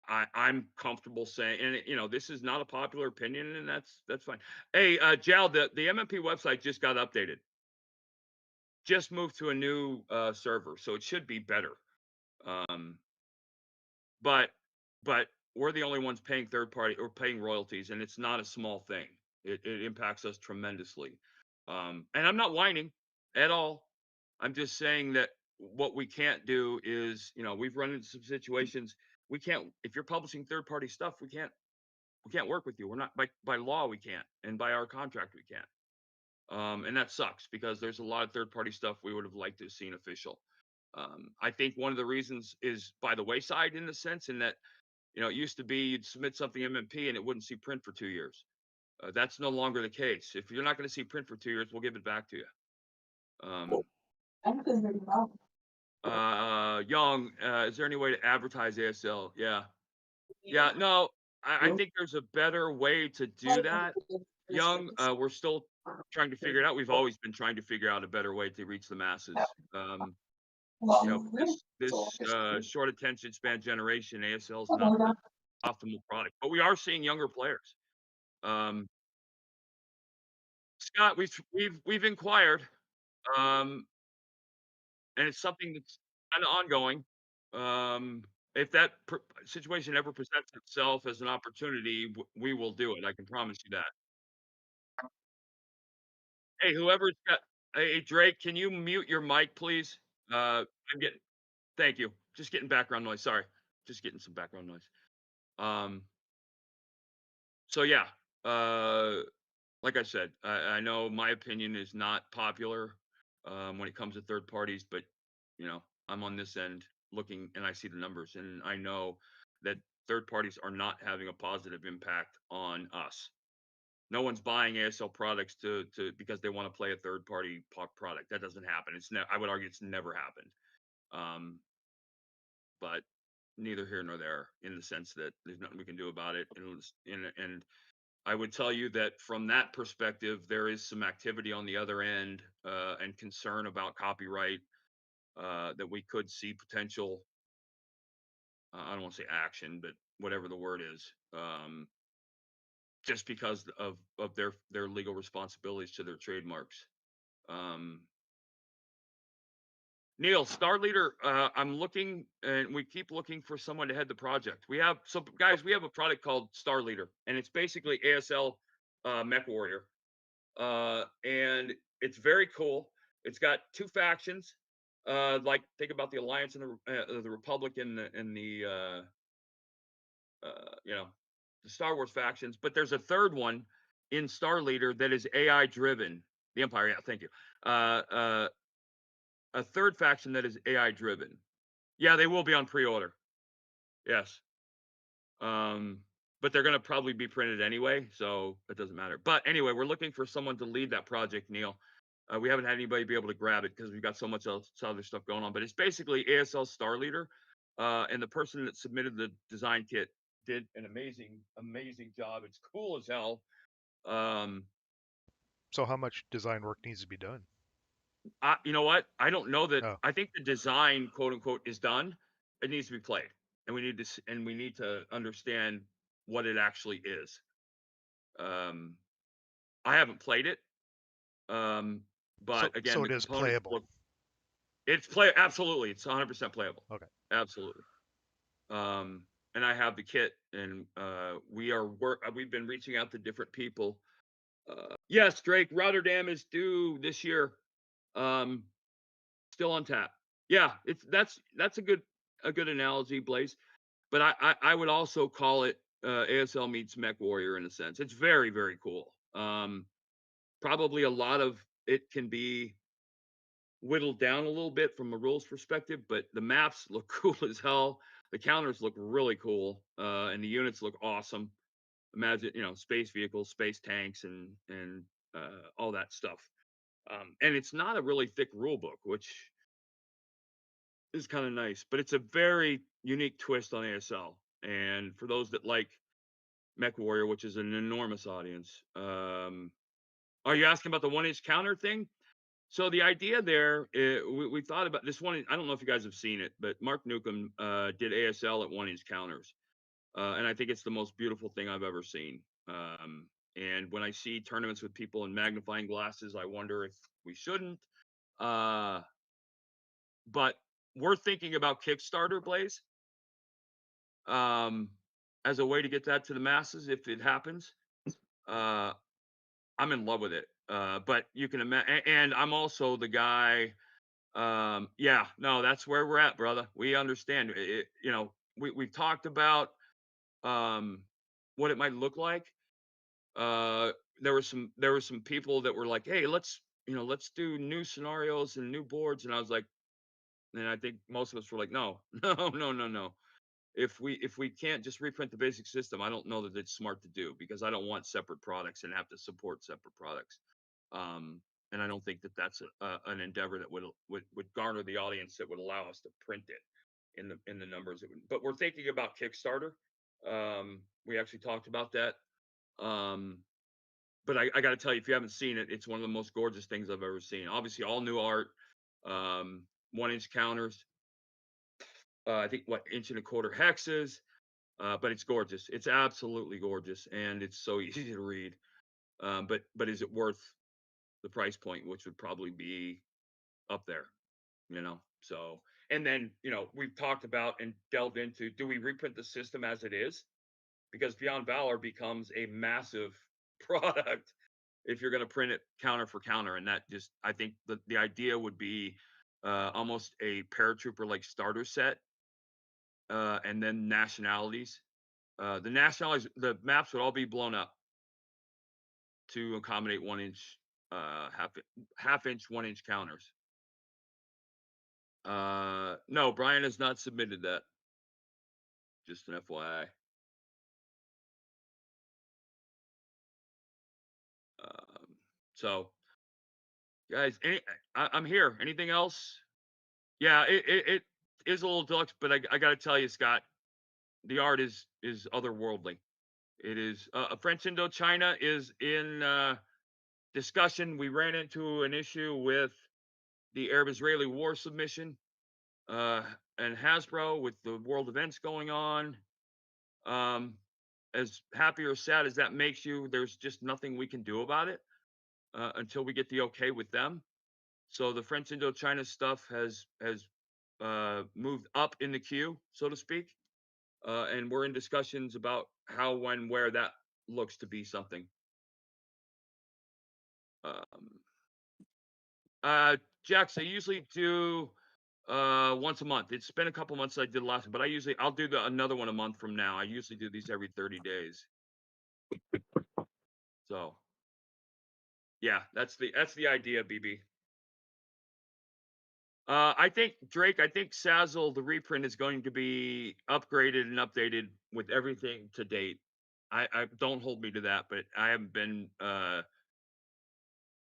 I'm comfortable saying, and this is not a popular opinion, and that's fine. Hey, Jal, the MMP website just got updated. Just moved to a new server, so it should be better. But we're the only ones paying third party or paying royalties, and it's not a small thing. It impacts us tremendously. And I'm not whining at all. I'm just saying that what we can't do is, we've run into some situations. We can't, if you're publishing third party stuff, we can't we can't work with you. We're not by law we can't, and by our contract we can't. And that sucks because there's a lot of third party stuff we would have liked to have seen official. I think one of the reasons is by the wayside in the sense in that it used to be you'd submit something MMP and it wouldn't see print for 2 years. That's no longer the case. If you're not going to see print for 2 years, we'll give it back to you. Young, is there any way to advertise ASL? Yeah. Yeah. No, I think there's a better way to do that. Young, we're still trying to figure it out. We've always been trying to figure out a better way to reach the masses. This short attention span generation, ASL is not the optimal product, but we are seeing younger players. Scott, we've inquired, and it's something that's kind of ongoing. If that situation ever presents itself as an opportunity, we will do it. I can promise you that. Hey, whoever's got, hey Drake, can you mute your mic, please? I'm getting, thank you. Just getting background noise. Sorry, just getting some background noise. Um, so yeah, like I said, I know my opinion is not popular when it comes to third parties, but I'm on this end looking and I see the numbers, and I know that third parties are not having a positive impact on us. No one's buying ASL products to because they want to play a third party product. That doesn't happen. I would argue it's never happened. Um, but neither here nor there in the sense that there's nothing we can do about it. And I would tell you that from that perspective, there is some activity on the other end and concern about copyright that we could see potential. I don't want to say action, but whatever the word is, just because of their legal responsibilities to their trademarks. Neil, Star Leader, I'm looking and we keep looking for someone to head the project. We have guys, we have a product called Star Leader, and it's basically ASL Mech Warrior. And it's very cool. It's got two factions. Like think about the Alliance and the Republic and the the Star Wars factions, but there's a third one in Star Leader that is AI driven. The Empire, yeah, thank you. A third faction that is AI driven. Yeah, they will be on pre-order. Yes. But they're going to probably be printed anyway, so it doesn't matter. But anyway, we're looking for someone to lead that project, Neil. We haven't had anybody be able to grab it because we've got so much else other stuff going on. But it's basically ASL Star Leader, and the person that submitted the design kit did an amazing job. It's cool as hell. So how much design work needs to be done? You know what? I don't know that. Oh. I think the design, quote unquote, is done. It needs to be played, and we need to understand what it actually is. I haven't played it, but again, So the it is components playable. look. Absolutely. It's 100% playable. Okay. Absolutely. And I have the kit, and we've been reaching out to different people. Yes, Drake, Rotterdam is due this year. Still on tap. Yeah, that's a good analogy, Blaze. But I would also call it ASL meets Mech Warrior in a sense. It's very, very cool. Probably a lot of it can be whittled down a little bit from a rules perspective, but the maps look cool as hell. The counters look really cool, and the units look awesome. Imagine, space vehicles, space tanks, and all that stuff. And it's not a really thick rule book, which is kind of nice, but it's a very unique twist on ASL. And for those that like Mech Warrior, which is an enormous audience, are you asking about the 1-inch counter thing? So the idea there, we thought about this one. I don't know if you guys have seen it, but Mark Newcomb did ASL at 1-inch counters, and I think it's the most beautiful thing I've ever seen. And when I see tournaments with people in magnifying glasses, I wonder if we shouldn't. But we're thinking about Kickstarter, Blaze, as a way to get that to the masses if it happens. I'm in love with it. But you can imagine, and I'm also the guy. Yeah, no, that's where we're at, brother. We understand. We've talked about what it might look like. There were some people that were like, "Hey, let's do new scenarios and new boards," and I was like, and I think most of us were like, "No, no, no, no, no. If we can't just reprint the basic system, I don't know that it's smart to do because I don't want separate products and have to support separate products." Um, and I don't think that that's an endeavor that would garner the audience that would allow us to print it in the numbers. But we're thinking about Kickstarter. We actually talked about that. Um, but I got to tell you, if you haven't seen it, it's one of the most gorgeous things I've ever seen. Obviously, all new art, 1 inch counters. I think what inch and a quarter hexes, but it's gorgeous. It's absolutely gorgeous, and it's so easy to read. But is it worth the price point, which would probably be up there, you know? So, and then we've talked about and delved into: do we reprint the system as it is? Because Beyond Valor becomes a massive product if you're going to print it counter for counter, and that just I think the idea would be almost a paratrooper like starter set, and then nationalities. The nationalities, the maps would all be blown up to accommodate 1 inch, half inch, 1 inch counters. No, Brian has not submitted that. Just an FYI. Um, so, guys, I'm here. Anything else? Yeah, it is a little deluxe, but I got to tell you, Scott, the art is otherworldly. It is French Indochina is in discussion. We ran into an issue with the Arab-Israeli war submission, and Hasbro with the world events going on. Um, as happy or sad as that makes you, there's just nothing we can do about it until we get the okay with them. So the French Indochina stuff has moved up in the queue, so to speak, and we're in discussions about how, when, where that looks to be something. Um, Jax, I usually do once a month. It's been a couple months since I did the last one, but I'll do another one a month from now. I usually do these every 30 days. So yeah, that's the idea, BB. I think Drake, I think Sazzle, the reprint, is going to be upgraded and updated with everything to date. I don't hold me to that, but I haven't been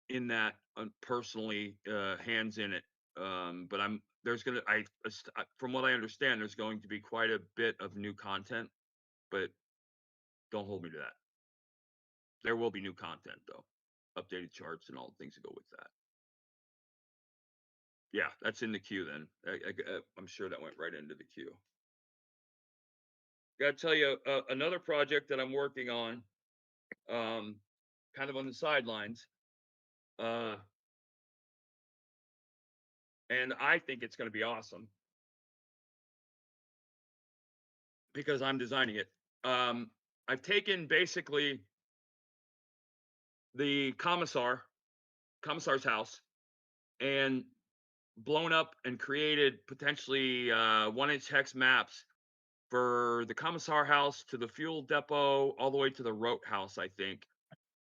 in that personally, hands in it. But there's gonna from what I understand, there's going to be quite a bit of new content, but don't hold me to that. There will be new content though, updated charts and all the things that go with that. Yeah, that's in the queue then. I'm sure that went right into the queue. Gotta tell you, another project that I'm working on, um, kind of on the sidelines, uh, and I think it's going to be awesome because I'm designing it. I've taken basically the commissar's house, and blown up and created potentially 1 inch hex maps for the commissar house to the fuel depot all the way to the rote house, I think,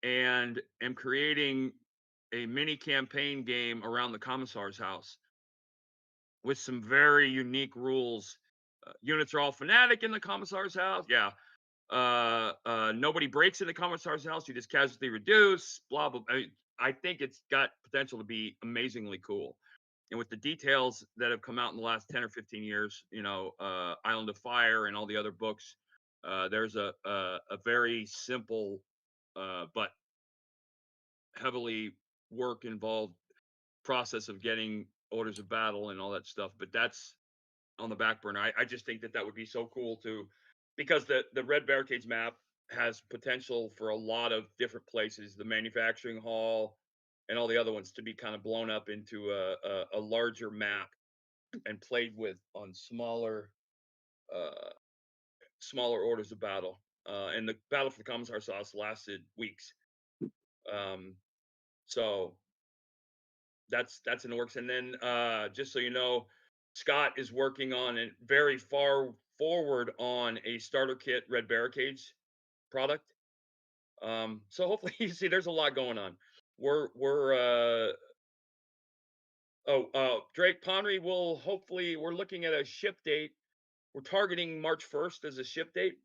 and am creating a mini campaign game around the commissar's house with some very unique rules. Units are all fanatic in the commissar's house. Yeah. Nobody breaks in the commissar's house. You just casualty reduce. Blah blah. I think it's got potential to be amazingly cool. And with the details that have come out in the last 10 or 15 years, Island of Fire and all the other books, there's a very simple but heavily work involved process of getting orders of battle and all that stuff. But that's on the back burner. I just think that would be so cool too, because the Red Barricades map has potential for a lot of different places, the manufacturing hall and all the other ones, to be kind of blown up into a larger map and played with on uh, smaller orders of battle. And the battle for the Commissar's house lasted weeks. Um, so that's in the works. And then just so you know, Scott is working on it very far forward on a starter kit Red Barricades product. So hopefully you see there's a lot going on. We're Drake Ponry will hopefully we're looking at a ship date. We're targeting March 1st as a ship date.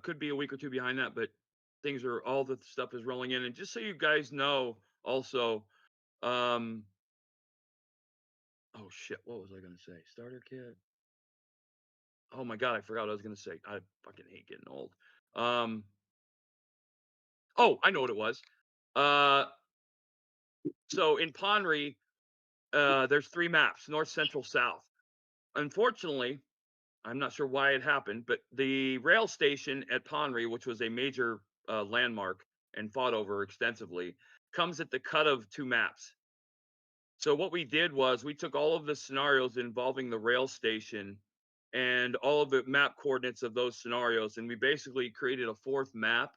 Could be a week or two behind that, but all the stuff is rolling in. And just so you guys know, also, oh shit, what was I gonna say? Starter kit. Oh my god, I forgot what I was gonna say. I fucking hate getting old. Oh, I know what it was. So in Ponry, there's 3 maps: north, central, south. Unfortunately, I'm not sure why it happened, but the rail station at Ponry, which was a major landmark and fought over extensively, comes at the cut of 2 maps. So what we did was we took all of the scenarios involving the rail station and all of the map coordinates of those scenarios, and we basically created a 4th map.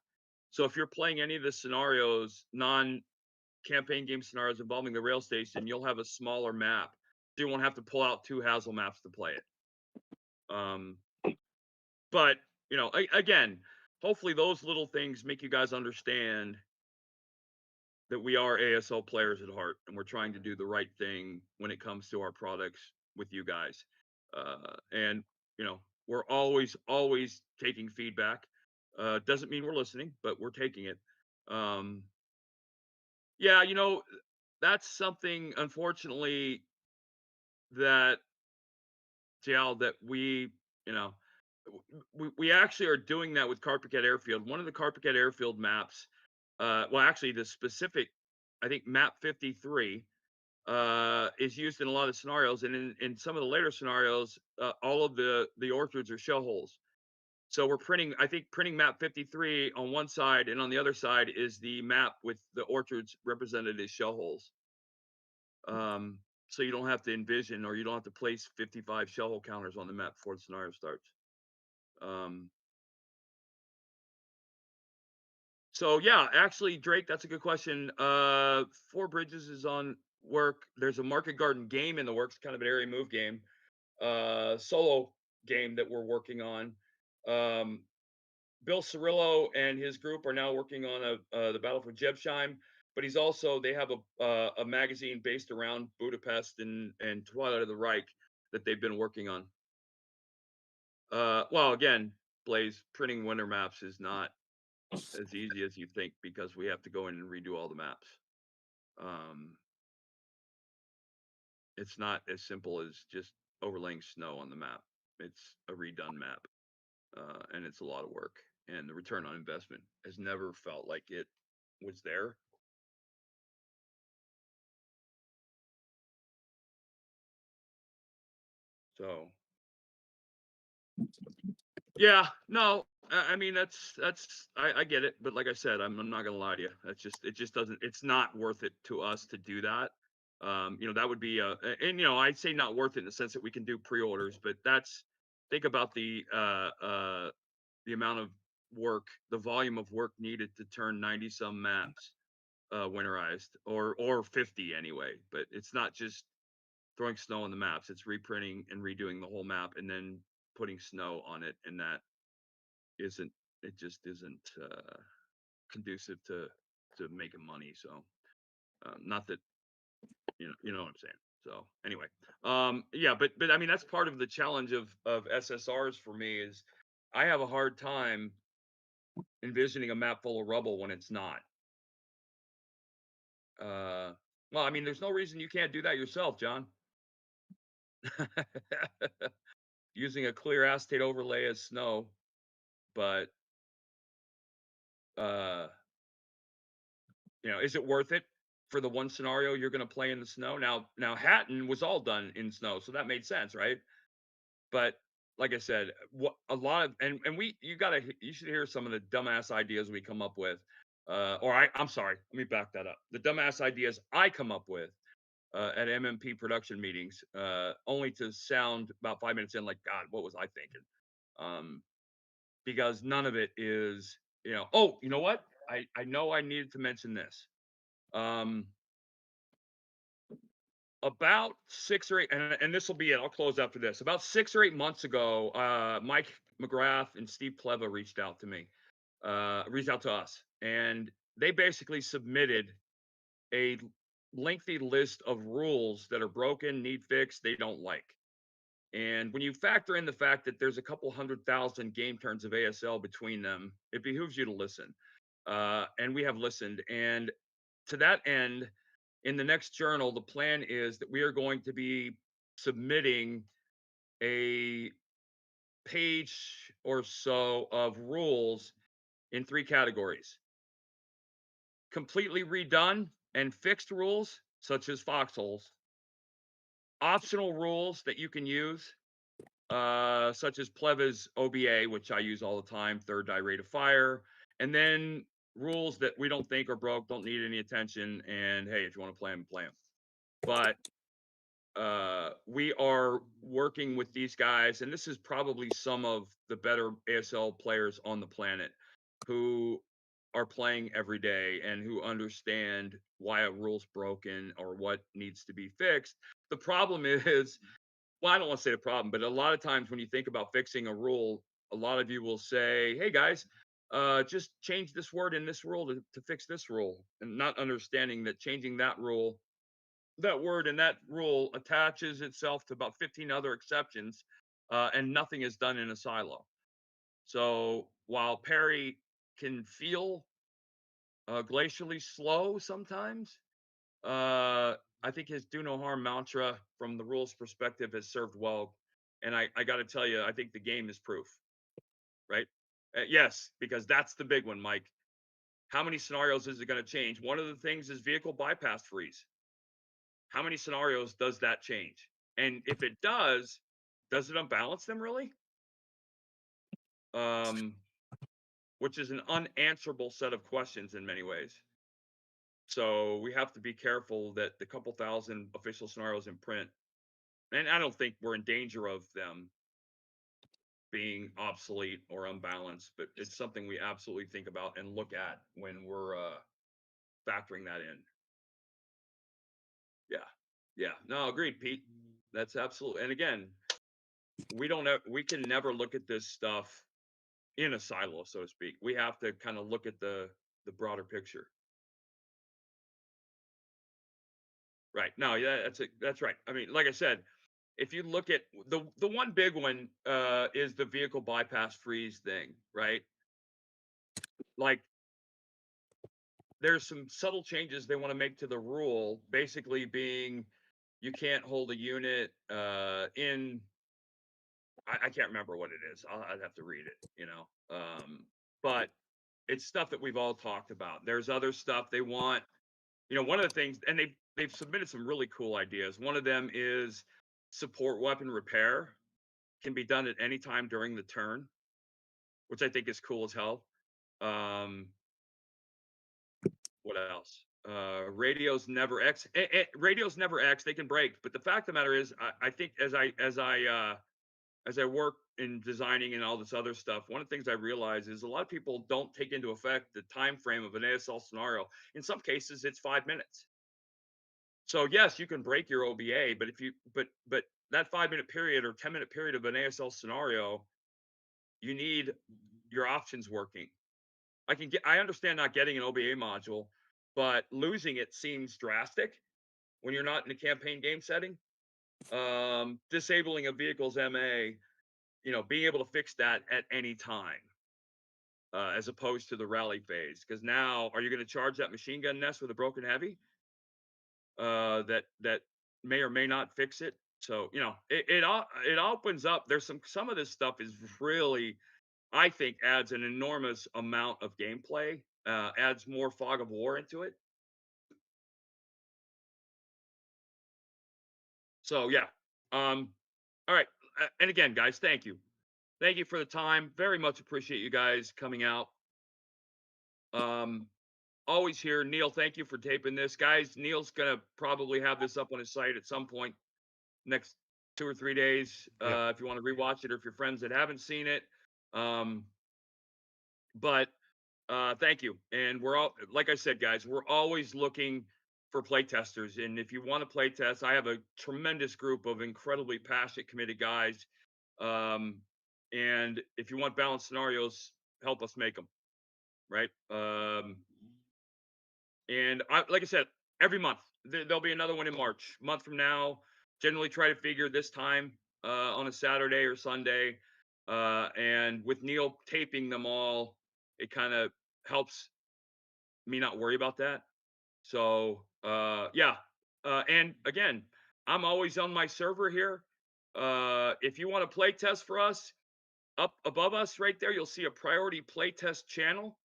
So if you're playing any of the scenarios, non-campaign game scenarios involving the rail station, you'll have a smaller map. So you won't have to pull out 2 Hazel maps to play it. But again, hopefully those little things make you guys understand that we are ASL players at heart, and we're trying to do the right thing when it comes to our products with you guys. And we're always taking feedback. Doesn't mean we're listening, but we're taking it. Yeah, that's something, unfortunately, that that you know, we actually are doing that with Carpetcat Airfield. One of the Carpetcat Airfield maps, well, actually, the specific, I think, map 53 is used in a lot of scenarios, and in some of the later scenarios, all of the orchards are shell holes. So we're printing map 53 on one side, and on the other side is the map with the orchards represented as shell holes. So you don't have to envision, or you don't have to place 55 shell hole counters on the map before the scenario starts. So yeah, actually, Drake, that's a good question. Four Bridges is on work. There's a Market Garden game in the works, kind of an area move game, solo game that we're working on. Bill Cirillo and his group are now working on the Battle for Jebsheim, but they have a magazine based around Budapest and Twilight of the Reich that they've been working on. Well, again, Blaze, printing winter maps is not as easy as you think, because we have to go in and redo all the maps. It's not as simple as just overlaying snow on the map. It's a redone map, and it's a lot of work. And the return on investment has never felt like it was there. So, yeah, no, I mean I get it, but like I said, I'm not gonna lie to you. It's not worth it to us to do that. That would be I'd say not worth it in the sense that we can do pre-orders, but think about the amount of work, the volume of work needed to turn 90 some maps winterized, or 50 anyway. But it's not just throwing snow on the maps, it's reprinting and redoing the whole map and then putting snow on it, and it just isn't conducive to making money. So not that you know what I'm saying. So anyway, yeah, but I mean, that's part of the challenge of SSRs for me. Is I have a hard time envisioning a map full of rubble when it's not. Well, I mean, there's no reason you can't do that yourself, John. Using a clear acetate overlay as snow, but is it worth it for the one scenario you're going to play in the snow? Now Hatton was all done in snow, so that made sense, right? But like I said, what a lot of and you should hear some of the dumbass ideas we come up with. I'm sorry, let me back that up. The dumbass ideas I come up with at MMP production meetings, only to sound about 5 minutes in like, God, what was I thinking? Because none of it is, oh, you know what? I know I needed to mention this. about 6 or 8, and this will be it. I'll close after this. About 6 or 8 months ago, Mike McGrath and Steve Pleva reached out to me, reached out to us, and they basically submitted a lengthy list of rules that are broken, need fixed, they don't like. And when you factor in the fact that there's a couple 100,000 game turns of ASL between them, it behooves you to listen. And we have listened. And to that end, in the next journal, the plan is that we are going to be submitting a page or so of rules in 3 categories: completely redone and fixed rules, such as foxholes; optional rules that you can use, such as Pleva's OBA, which I use all the time, third die rate of fire; and then rules that we don't think are broke, don't need any attention, and hey, if you want to play them, play them. But we are working with these guys, and this is probably some of the better ASL players on the planet who are playing every day and who understand why a rule's broken or what needs to be fixed. The problem is, well, I don't want to say the problem, but a lot of times when you think about fixing a rule, a lot of you will say, hey guys, just change this word in this rule to fix this rule, and not understanding that changing that rule, that word and that rule attaches itself to about 15 other exceptions, and nothing is done in a silo. So while Perry can feel glacially slow sometimes, I think his do no harm mantra from the rules perspective has served well. And I got to tell you, I think the game is proof, right? Yes, because that's the big one, Mike. How many scenarios is it going to change? One of the things is vehicle bypass freeze. How many scenarios does that change? And if it does it unbalance them really? Which is an unanswerable set of questions in many ways. So we have to be careful that the couple thousand official scenarios in print, and I don't think we're in danger of them being obsolete or unbalanced, but it's something we absolutely think about and look at when we're factoring that in. Yeah. Yeah. No, agreed, Pete. That's absolutely. And again, we can never look at this stuff in a silo, so to speak. We have to kind of look at the broader picture. Right. No, yeah, that's right. I mean, like I said, if you look at the one big one is the vehicle bypass freeze thing, right? Like there's some subtle changes they want to make to the rule, basically being you can't hold a unit in, I can't remember what it is. I'd have to read it, you know. But it's stuff that we've all talked about. There's other stuff they want. You know, one of the things, and they've submitted some really cool ideas. One of them is support weapon repair can be done at any time during the turn, which I think is cool as hell. What else? Radios never X. They can break, but the fact of the matter is, I think as I work in designing and all this other stuff, one of the things I realize is a lot of people don't take into effect the time frame of an ASL scenario. In some cases, it's 5 minutes. So yes, you can break your OBA, but if you but that 5 minute period or 10 minute period of an ASL scenario, you need your options working. I understand not getting an OBA module, but losing it seems drastic when you're not in a campaign game setting. Disabling a vehicle's MA, you know, being able to fix that at any time, as opposed to the rally phase. Because now, are you going to charge that machine gun nest with a broken heavy? That may or may not fix it. So you know, it opens up. There's some of this stuff is really, I think, adds an enormous amount of gameplay. Adds more fog of war into it. So yeah. All right. And again, guys, thank you. Thank you for the time. Very much appreciate you guys coming out. Always here. Neil, thank you for taping this. Guys, Neil's gonna probably have this up on his site at some point next 2 or 3 days. If you want to rewatch it or if your friends that haven't seen it. But thank you. And we're all, like I said, guys, we're always looking for playtesters. And if you want to playtest, I have a tremendous group of incredibly passionate, committed guys. And if you want balanced scenarios, help us make them, right? And like I said, every month there'll be another one in March. Month from now, generally try to figure this time on a Saturday or Sunday. And with Neil taping them all, it kind of helps me not worry about that. So yeah. And again, I'm always on my server here. If you want to play test for us, up above us right there, you'll see a priority playtest channel.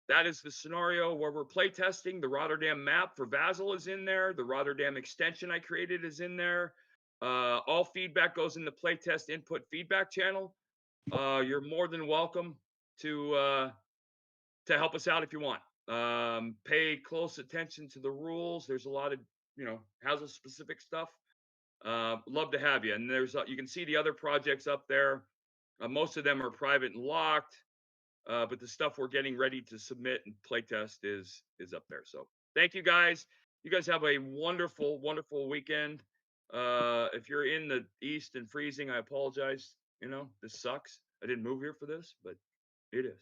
That is the scenario where we're playtesting. The Rotterdam map for vasl is in there. The Rotterdam extension I created is in there. All feedback goes in the playtest input feedback channel. You're more than welcome to help us out if you want. Pay close attention to the rules. There's a lot of Hazel specific stuff. Love to have you. And there's you can see the other projects up there. Most of them are private and locked. But the stuff we're getting ready to submit and playtest is up there. So thank you guys. You guys have a wonderful, wonderful weekend. If you're in the East and freezing, I apologize. This sucks. I didn't move here for this, but it is.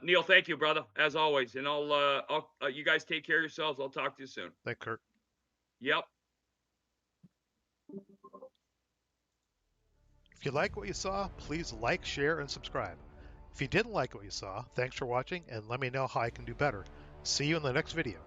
Neil, thank you, brother, as always. And I'll you guys take care of yourselves. I'll talk to you soon. Thanks, Kurt. Yep. If you like what you saw, please like, share, and subscribe. If you didn't like what you saw, thanks for watching, and let me know how I can do better. See you in the next video.